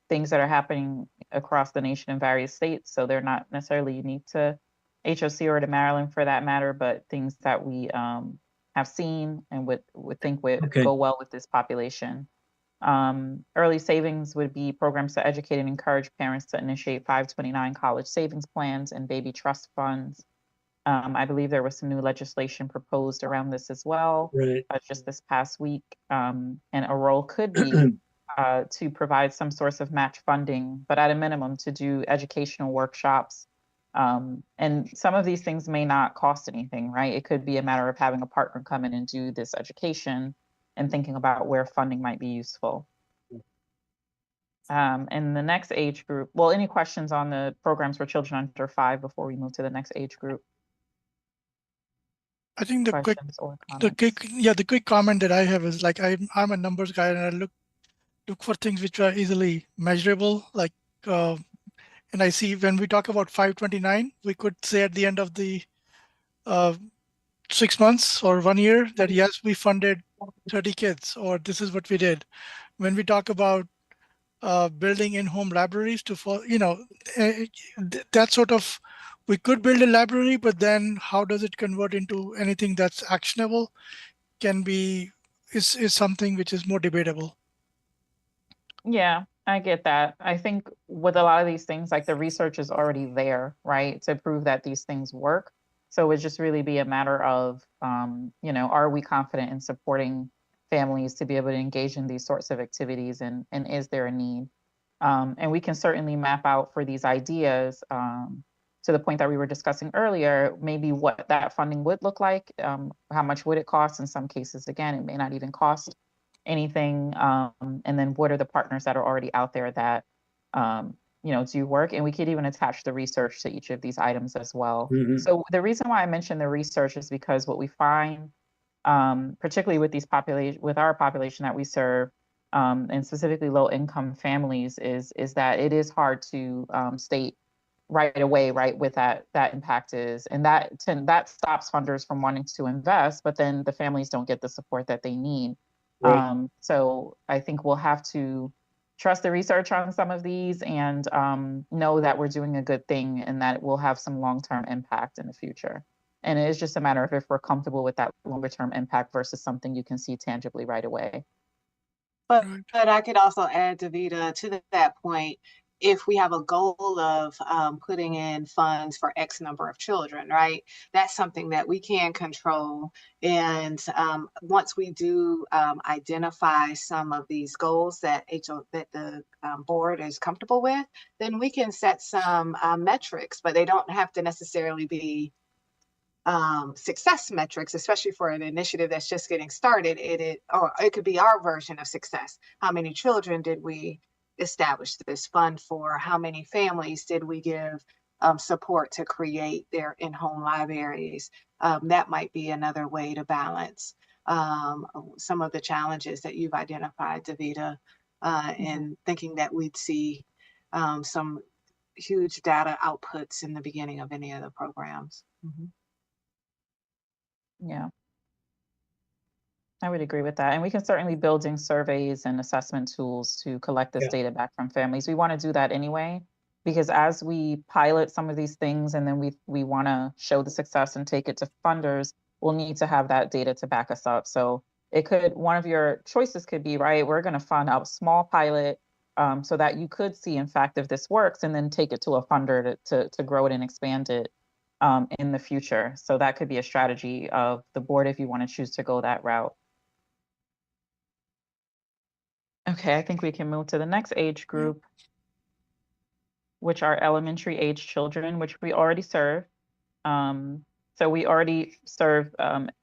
Speaker 6: things that are happening across the nation in various states. So they're not necessarily unique to HOC or to Maryland for that matter, but things that we have seen and would think would
Speaker 4: Okay.
Speaker 6: go well with this population. Early savings would be programs to educate and encourage parents to initiate 529 college savings plans and baby trust funds. I believe there was some new legislation proposed around this as well,
Speaker 4: Right.
Speaker 6: just this past week. And a role could be to provide some source of match funding, but at a minimum to do educational workshops. And some of these things may not cost anything, right? It could be a matter of having a partner come in and do this education and thinking about where funding might be useful. And the next age group, well, any questions on the programs for children under 5 before we move to the next age group?
Speaker 1: I think the quick,
Speaker 6: Questions or
Speaker 1: the
Speaker 6: comments?
Speaker 1: quick, yeah, the quick comment that I have is like I'm a numbers guy and I look for things which are easily measurable. Like, and I see when we talk about 529, we could say at the end of the uh, 6 months or 1 year that yes, we funded 30 kids, or this is what we did. When we talk about building in-home libraries that sort of, we could build a library, but then how does it convert into anything that's actionable can be, is something which is more debatable.
Speaker 6: Yeah, I get that. I think with a lot of these things, like the research is already there, right, to prove that these things work. So it just really be a matter of, are we confident in supporting families to be able to engage in these sorts of activities, and is there a need? And we can certainly map out for these ideas to the point that we were discussing earlier, maybe what that funding would look like, how much would it cost? In some cases, again, it may not even cost anything, and then what are the partners that are already out there that do work, and we could even attach the research to each of these items as well.
Speaker 4: Mhm.
Speaker 6: So the reason why I mentioned the research is because what we find, particularly with our population that we serve, and specifically low income families, is that it is hard to state right away, right, what that impact is, and that stops funders from wanting to invest, but then the families don't get the support that they need.
Speaker 4: Right.
Speaker 6: So I think we'll have to trust the research on some of these and know that we're doing a good thing and that it will have some long-term impact in the future. And it is just a matter of if we're comfortable with that longer-term impact versus something you can see tangibly right away.
Speaker 2: But
Speaker 1: Right.
Speaker 2: I could also add, Davida, to that point, if we have a goal of putting in funds for X number of children, right? That's something that we can control. And once we do identify some of these goals that the board is comfortable with, then we can set some metrics, but they don't have to necessarily be success metrics, especially for an initiative that's just getting started. Or it could be our version of success. How many children did we establish this fund for? How many families did we give support to create their in-home libraries? That might be another way to balance some of the challenges that you've identified, Davida, in thinking that we'd see some huge data outputs in the beginning of any of the programs. Mm-hmm.
Speaker 6: Yeah, I would agree with that. And we can certainly building surveys and assessment tools to collect this
Speaker 4: Yeah.
Speaker 6: data back from families. We want to do that anyway, because as we pilot some of these things and then we want to show the success and take it to funders, we'll need to have that data to back us up. So it could, one of your choices could be, right, we're going to fund a small pilot so that you could see, in fact, if this works, and then take it to a funder to grow it and expand it in the future. So that could be a strategy of the board if you want to choose to go that route. Okay, I think we can move to the next age group, which are elementary age children, which we already serve. So we already serve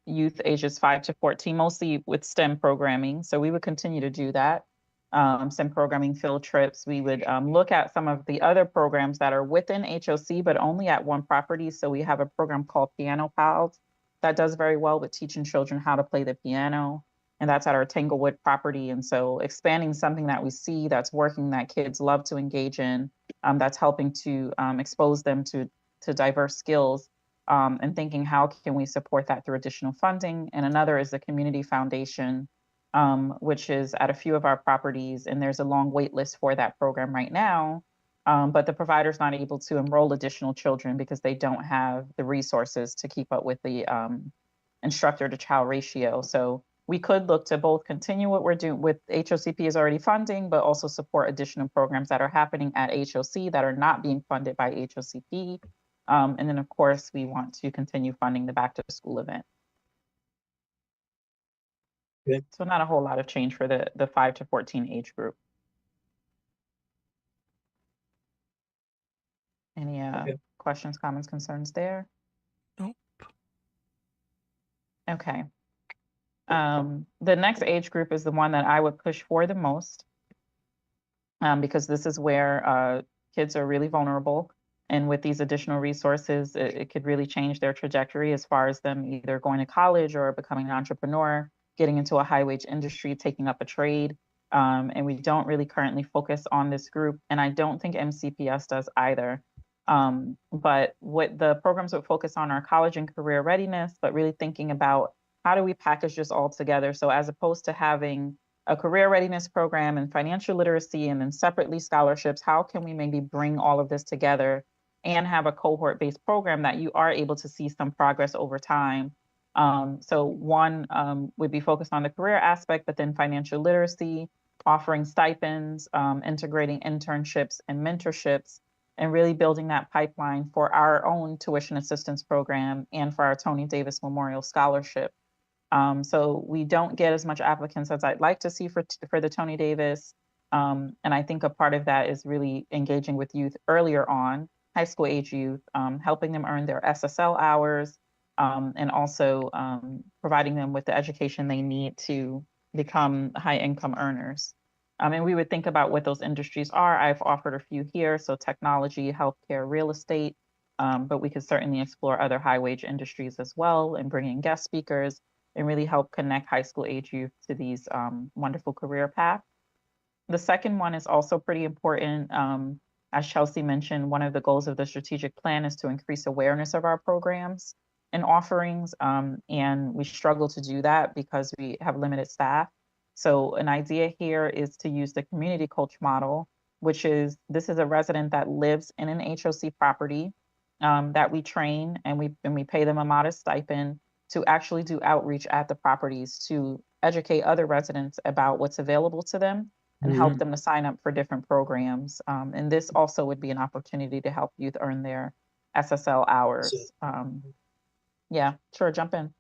Speaker 6: youth ages 5 to 14, mostly with STEM programming. So we would continue to do that. STEM programming, field trips. We would look at some of the other programs that are within HOC, but only at one property. So we have a program called Piano Pals that does very well with teaching children how to play the piano. And that's at our Tanglewood property. And so expanding something that we see that's working, that kids love to engage in, that's helping to expose them to diverse skills, and thinking how can we support that through additional funding. And another is the Community Foundation, which is at a few of our properties, and there's a long wait list for that program right now. But the provider's not able to enroll additional children because they don't have the resources to keep up with the instructor to child ratio. So we could look to both continue what we're doing with HOCP is already funding, but also support additional programs that are happening at HOC that are not being funded by HOCP. And then, of course, we want to continue funding the back to school event.
Speaker 4: Okay.
Speaker 6: So not a whole lot of change for the 5 to 14 age group. Any questions, comments, concerns there?
Speaker 1: Nope.
Speaker 6: Okay. The next age group is the one that I would push for the most, because this is where kids are really vulnerable. And with these additional resources, it could really change their trajectory as far as them either going to college or becoming an entrepreneur, getting into a high wage industry, taking up a trade. And we don't really currently focus on this group. And I don't think MCPS does either. But what the programs would focus on are college and career readiness, but really thinking about how do we package this all together? So as opposed to having a career readiness program and financial literacy and then separately scholarships, how can we maybe bring all of this together and have a cohort-based program that you are able to see some progress over time? So one would be focused on the career aspect, but then financial literacy, offering stipends, integrating internships and mentorships, and really building that pipeline for our own tuition assistance program and for our Tony Davis Memorial Scholarship. So we don't get as much applicants as I'd like to see for the Tony Davis. And I think a part of that is really engaging with youth earlier on, high school age youth, helping them earn their SSL hours, and also providing them with the education they need to become high income earners. And we would think about what those industries are. I've offered a few here, so technology, healthcare, real estate, but we could certainly explore other high wage industries as well and bring in guest speakers and really help connect high school age youth to these wonderful career paths. The second one is also pretty important. As Chelsea mentioned, one of the goals of the strategic plan is to increase awareness of our programs and offerings. And we struggle to do that because we have limited staff. So an idea here is to use the community coach model, which is, this is a resident that lives in an HOC property that we train, and we pay them a modest stipend to actually do outreach at the properties to educate other residents about what's available to them, and help them to sign up for different programs. And this also would be an opportunity to help youth earn their SSL hours. Yeah, sure, jump in.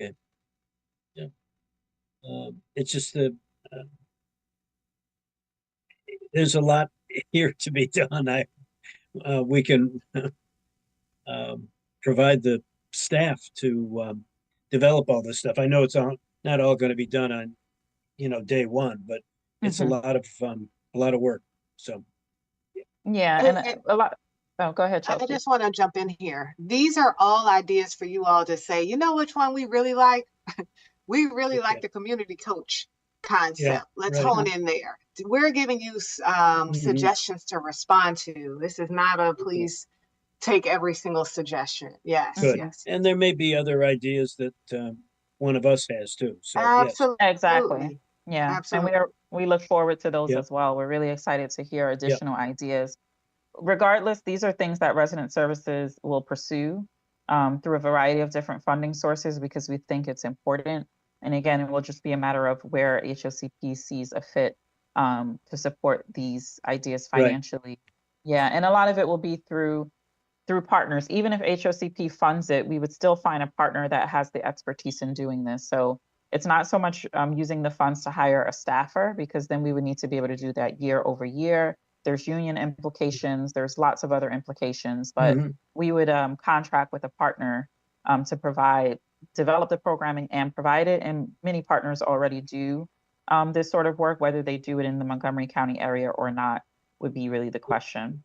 Speaker 4: Okay. Yeah. It's just that there's a lot here to be done. We can provide the staff to develop all this stuff. I know it's not all going to be done on, day one, but it's a lot of work. So
Speaker 6: Yeah, and a lot. Oh, go ahead,
Speaker 2: I
Speaker 6: Chelsea.
Speaker 2: just want to jump in here. These are all ideas for you all to say, you know which one we really like? We really like the community coach concept. Let's hone in there. We're giving you suggestions to respond to. This is not a please take every single suggestion. Yes,
Speaker 4: good.
Speaker 2: yes.
Speaker 4: And there may be other ideas that one of us has too. So
Speaker 2: Absolutely.
Speaker 4: yes.
Speaker 6: Exactly. Yeah.
Speaker 2: Absolutely.
Speaker 6: And we look forward to those
Speaker 4: Yep.
Speaker 6: as well. We're really excited to hear additional ideas. Regardless, these are things that resident services will pursue through a variety of different funding sources because we think it's important. And again, it will just be a matter of where HOCP sees a fit to support these ideas financially. Right. Yeah, and a lot of it will be through partners. Even if HOCP funds it, we would still find a partner that has the expertise in doing this. So it's not so much using the funds to hire a staffer, because then we would need to be able to do that year over year. There's union implications. There's lots of other implications, but we would contract with a partner to develop the programming and provide it. And many partners already do this sort of work. Whether they do it in the Montgomery County area or not would be really the question.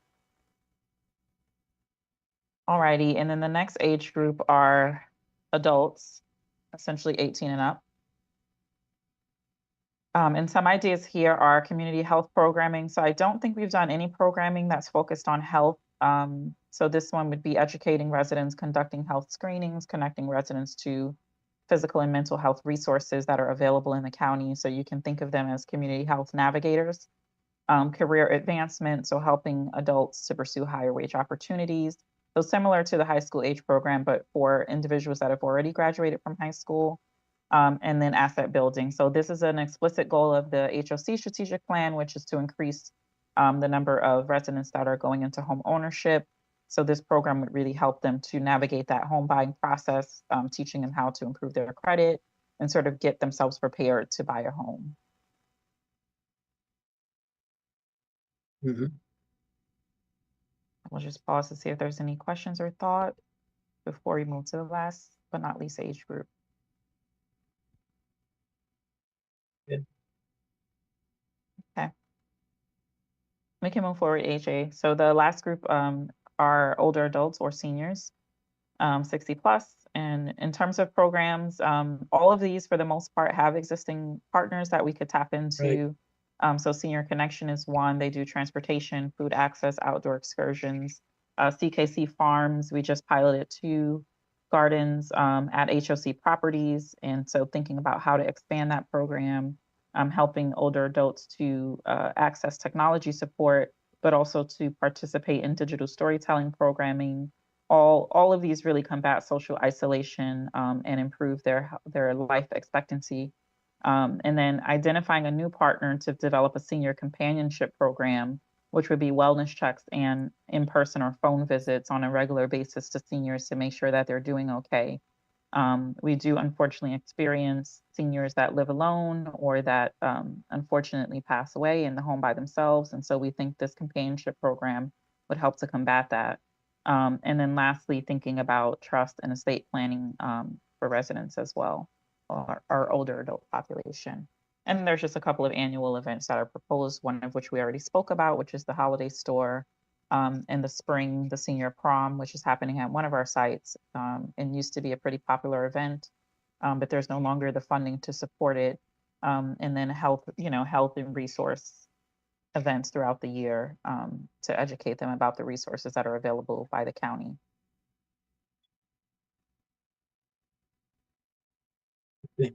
Speaker 6: Alrighty, and then the next age group are adults, essentially 18 and up. And some ideas here are community health programming. So I don't think we've done any programming that's focused on health. So this one would be educating residents, conducting health screenings, connecting residents to physical and mental health resources that are available in the county. So you can think of them as community health navigators. Career advancement, so helping adults to pursue higher wage opportunities. So similar to the high school age program, but for individuals that have already graduated from high school. And then asset building. So this is an explicit goal of the HOC strategic plan, which is to increase the number of residents that are going into home ownership. So this program would really help them to navigate that home buying process, teaching them how to improve their credit and sort of get themselves prepared to buy a home. We'll just pause to see if there's any questions or thought before we move to the last but not least age group. Okay. We can move forward, AJ. So the last group are older adults or seniors, 60 plus. And in terms of programs, all of these, for the most part, have existing partners that we could tap into. Right. So Senior Connection is one. They do transportation, food access, outdoor excursions. CKC Farms, we just piloted 2 gardens at HOC properties. And so thinking about how to expand that program, helping older adults to access technology support, but also to participate in digital storytelling programming. All of these really combat social isolation and improve their life expectancy. And then identifying a new partner to develop a senior companionship program, which would be wellness checks and in-person or phone visits on a regular basis to seniors to make sure that they're doing okay. We do unfortunately experience seniors that live alone or that unfortunately pass away in the home by themselves. And so we think this companionship program would help to combat that. And then lastly, thinking about trust and estate planning for residents as well, or our older adult population. And there's just a couple of annual events that are proposed, one of which we already spoke about, which is the holiday store. In the spring, the senior prom, which is happening at one of our sites, and used to be a pretty popular event, but there's no longer the funding to support it. And then health and resource events throughout the year to educate them about the resources that are available by the county.
Speaker 4: Okay.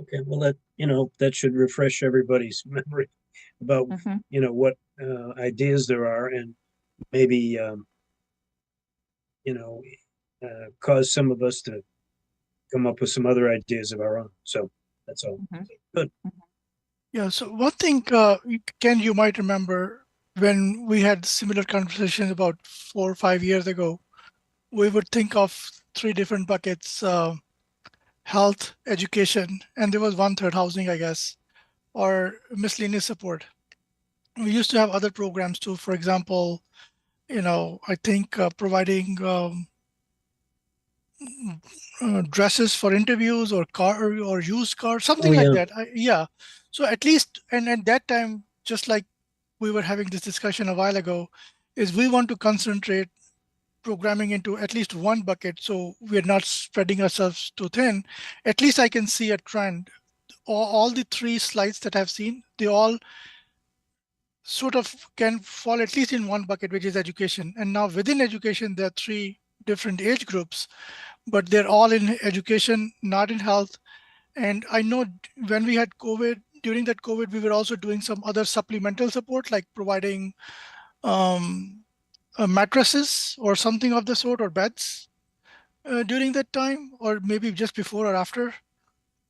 Speaker 4: Okay, well, that should refresh everybody's memory about what ideas there are, and maybe you know, cause some of us to come up with some other ideas of our own. So that's all.
Speaker 6: Mhm.
Speaker 4: Good.
Speaker 1: Yeah, so one thing, Ken, you might remember when we had similar conversations about 4 or 5 years ago, we would think of three different buckets, health, education, and there was one third, housing, I guess, or miscellaneous support. We used to have other programs too. For example, I think providing dresses for interviews or car or used car, something
Speaker 4: Oh,
Speaker 1: like
Speaker 4: yeah.
Speaker 1: that. Yeah. So at least, and at that time, just like we were having this discussion a while ago, is we want to concentrate programming into at least one bucket so we're not spreading ourselves too thin. At least I can see a trend. All the three slides that I've seen, they all sort of can fall at least in one bucket, which is education. And now within education, there are three different age groups, but they're all in education, not in health. And I know when we had COVID, during that COVID, we were also doing some other supplemental support, like providing mattresses or something of the sort, or beds during that time, or maybe just before or after.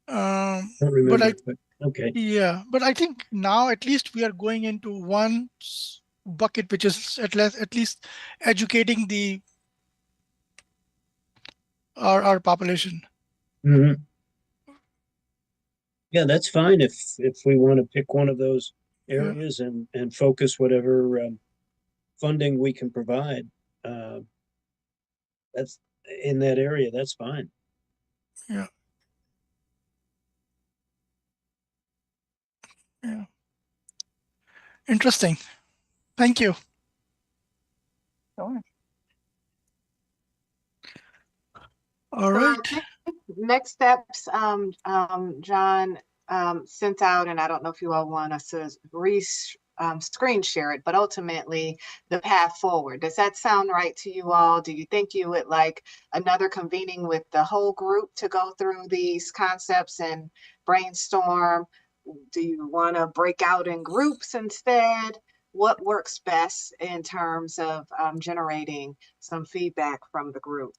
Speaker 4: Don't
Speaker 1: But
Speaker 4: remember, but okay.
Speaker 1: yeah, but I think now at least we are going into one bucket, which is at least educating our population.
Speaker 4: Mhm. Yeah, that's fine if we want to pick one of those
Speaker 1: Yeah,
Speaker 4: areas and focus whatever funding we can provide. Uh, that's in that area. That's fine.
Speaker 1: yeah, yeah. Interesting. Thank you.
Speaker 6: Sure.
Speaker 1: All
Speaker 2: So I
Speaker 1: right.
Speaker 2: think next steps, John sent out, and I don't know if you all want us to screen share it, but ultimately the path forward. Does that sound right to you all? Do you think you would like another convening with the whole group to go through these concepts and brainstorm? Do you want to break out in groups instead? What works best in terms of generating some feedback from the group?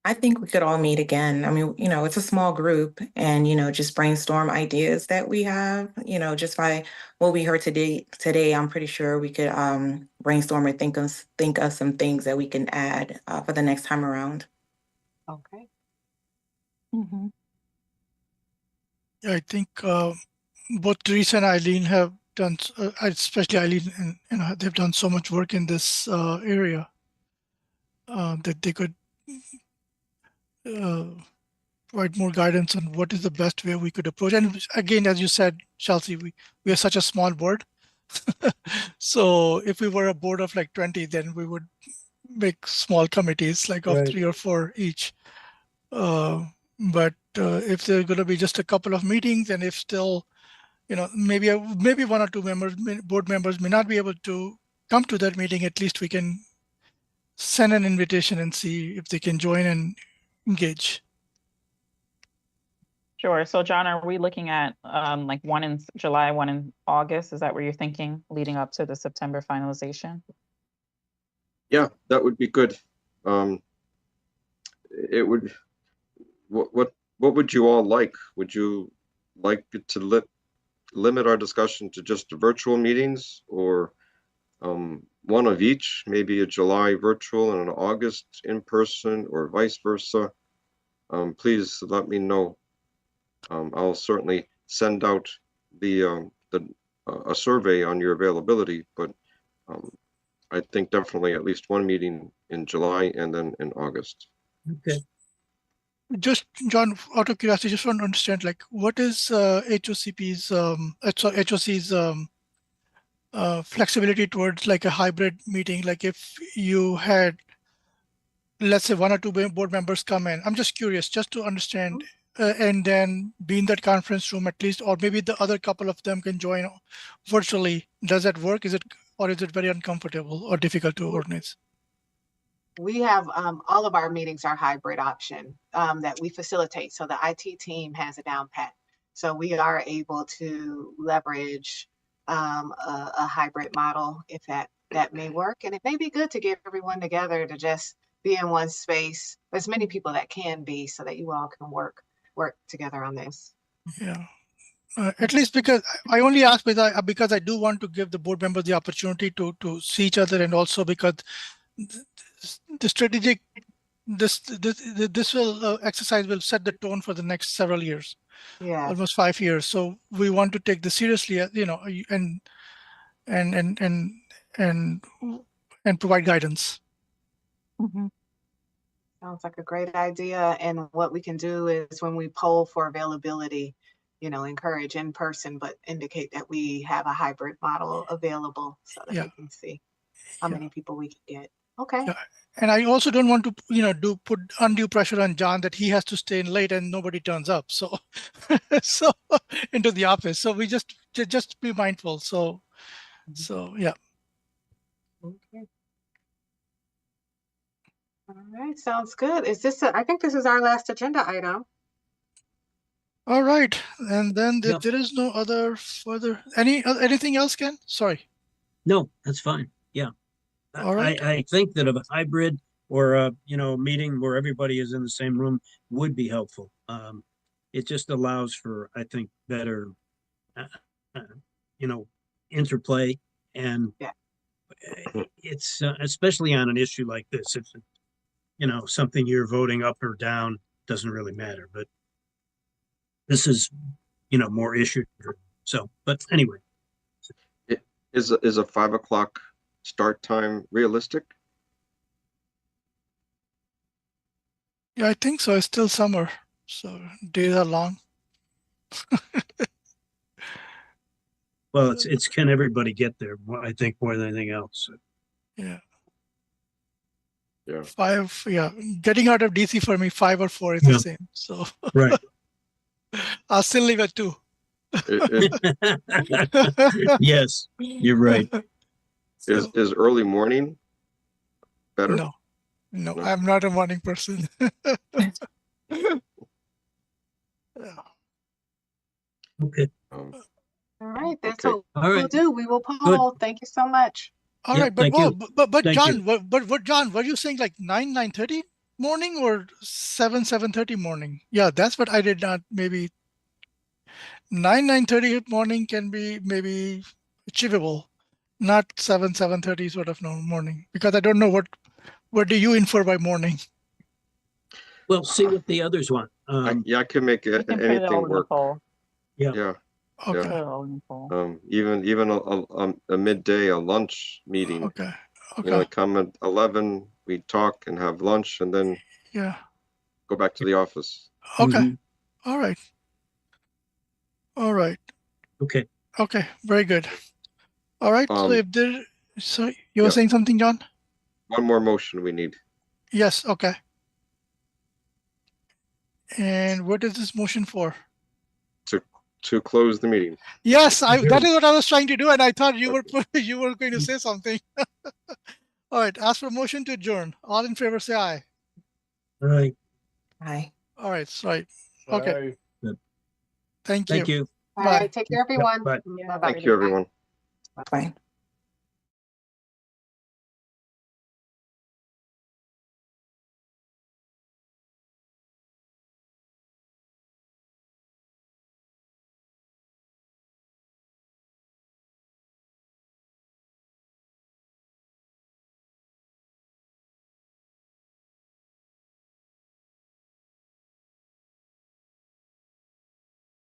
Speaker 7: I think we could all meet again. I mean, it's a small group and, just brainstorm ideas that we have, just by what we heard today, I'm pretty sure we could brainstorm and think of some things that we can add for the next time around.
Speaker 2: Okay.
Speaker 6: Mhm.
Speaker 1: Yeah, I think both Teresa and Eileen have done, especially Eileen, and they've done so much work in this area that they could uh, provide more guidance on what is the best way we could approach. And again, as you said, Chelsea, we are such a small board. So if we were a board of like 20, then we would make small committees like of
Speaker 4: Right.
Speaker 1: 3 or 4 each. But if there are going to be just a couple of meetings, and if still, maybe one or two board members may not be able to come to that meeting, at least we can send an invitation and see if they can join and engage.
Speaker 6: Sure. So John, are we looking at like one in July, one in August? Is that what you're thinking leading up to the September finalization?
Speaker 5: Yeah, that would be good. It would, what would you all like? Would you like it to limit our discussion to just virtual meetings, or one of each, maybe a July virtual and an August in person, or vice versa? Please let me know. I'll certainly send out a survey on your availability, but I think definitely at least one meeting in July and then in August.
Speaker 4: Okay.
Speaker 1: Just John, out of curiosity, just want to understand, like, what is HOCP's HOC's flexibility towards like a hybrid meeting? Like, if you had, let's say, one or two board members come in, I'm just curious, just to understand, and then be in that conference room at least, or maybe the other couple of them can join virtually. Does that work? Or is it very uncomfortable or difficult to organize?
Speaker 2: We have all of our meetings are hybrid option that we facilitate. So the IT team has a down pat. So we are able to leverage a hybrid model if that may work. And it may be good to get everyone together to just be in one space, as many people that can be, so that you all can work together on this.
Speaker 1: Yeah. At least because I only ask because I do want to give the board members the opportunity to see each other, and also because the strategic this will exercise will set the tone for the next several years,
Speaker 2: Yeah.
Speaker 1: almost 5 years. So we want to take this seriously, and and and and and and provide guidance.
Speaker 2: Sounds like a great idea. And what we can do is when we poll for availability, encourage in person, but indicate that we have a hybrid model available so that
Speaker 1: Yeah.
Speaker 2: we can see how
Speaker 1: Yeah.
Speaker 2: many people we can get. Okay.
Speaker 1: Yeah. And I also don't want to put undue pressure on John that he has to stay in late and nobody turns up. So, so into the office. So we just be mindful. So yeah.
Speaker 2: Okay. All right. Sounds good. I think this is our last agenda item.
Speaker 1: All right. And then if
Speaker 4: Yep.
Speaker 1: there is no other further, anything else, Ken? Sorry.
Speaker 4: No, that's fine. Yeah.
Speaker 1: All right.
Speaker 4: I think that a hybrid or a, meeting where everybody is in the same room would be helpful. It just allows for, I think, better, interplay, and
Speaker 2: Yeah.
Speaker 4: it's especially on an issue like this. If something you're voting up or down doesn't really matter, but this is more issue driven. So, but anyway,
Speaker 5: Is a 5 o'clock start time realistic?
Speaker 1: Yeah, I think so. It's still summer, so days are long.
Speaker 4: well, it's can everybody get there? I think more than anything else.
Speaker 1: Yeah.
Speaker 5: Yeah.
Speaker 1: 5. Yeah. Getting out of DC for me, 5 or 4 is
Speaker 4: Yeah.
Speaker 1: the same. So
Speaker 4: Right.
Speaker 1: I'll still leave at 2.
Speaker 4: Yes, you're right.
Speaker 1: So,
Speaker 5: Is early morning better?
Speaker 1: no,
Speaker 5: No.
Speaker 1: I'm not a morning person. Yeah.
Speaker 4: Okay.
Speaker 2: All right. That's
Speaker 5: Okay.
Speaker 2: what
Speaker 4: All
Speaker 2: we'll
Speaker 4: right.
Speaker 2: do. We will poll. Thank you so much.
Speaker 1: All
Speaker 4: Yeah,
Speaker 1: right, but
Speaker 4: thank you.
Speaker 1: but
Speaker 4: Thank
Speaker 1: John,
Speaker 4: you.
Speaker 1: what John, were you saying like 9:30 morning or 7:30 morning? Yeah, that's what I did not. Maybe 9:30 morning can be maybe achievable, not 7:30 sort of no morning, because I don't know what do you infer by morning.
Speaker 4: Well, see what the others want.
Speaker 5: I can make
Speaker 6: You can put it all
Speaker 5: anything
Speaker 6: in the
Speaker 5: work.
Speaker 6: poll.
Speaker 4: Yeah.
Speaker 5: Yeah.
Speaker 1: Okay,
Speaker 6: Put it all in the poll.
Speaker 5: Even a midday, a lunch meeting.
Speaker 1: okay, okay.
Speaker 5: Come at 11, we talk and have lunch, and then
Speaker 1: Yeah.
Speaker 5: go back to the office.
Speaker 1: Okay.
Speaker 4: Mhm.
Speaker 1: All right. All right.
Speaker 4: Okay.
Speaker 1: Okay. Very good. All right. So if there, so you were
Speaker 5: Yeah.
Speaker 1: saying something, John?
Speaker 5: One more motion we need
Speaker 1: Yes. Okay. And what is this motion for?
Speaker 5: to close the meeting.
Speaker 1: Yes, that is what I was trying to do, and I thought you were going to say something. All right. Ask for motion to adjourn. All in favor, say aye.
Speaker 4: All right.
Speaker 7: Hi.
Speaker 1: All right. Sorry. Okay.
Speaker 4: Good.
Speaker 1: Thank you.
Speaker 4: Thank you.
Speaker 2: All
Speaker 1: Bye.
Speaker 2: right. Take care, everyone.
Speaker 4: Bye.
Speaker 2: Bye-bye.
Speaker 5: Thank you, everyone.
Speaker 7: Bye.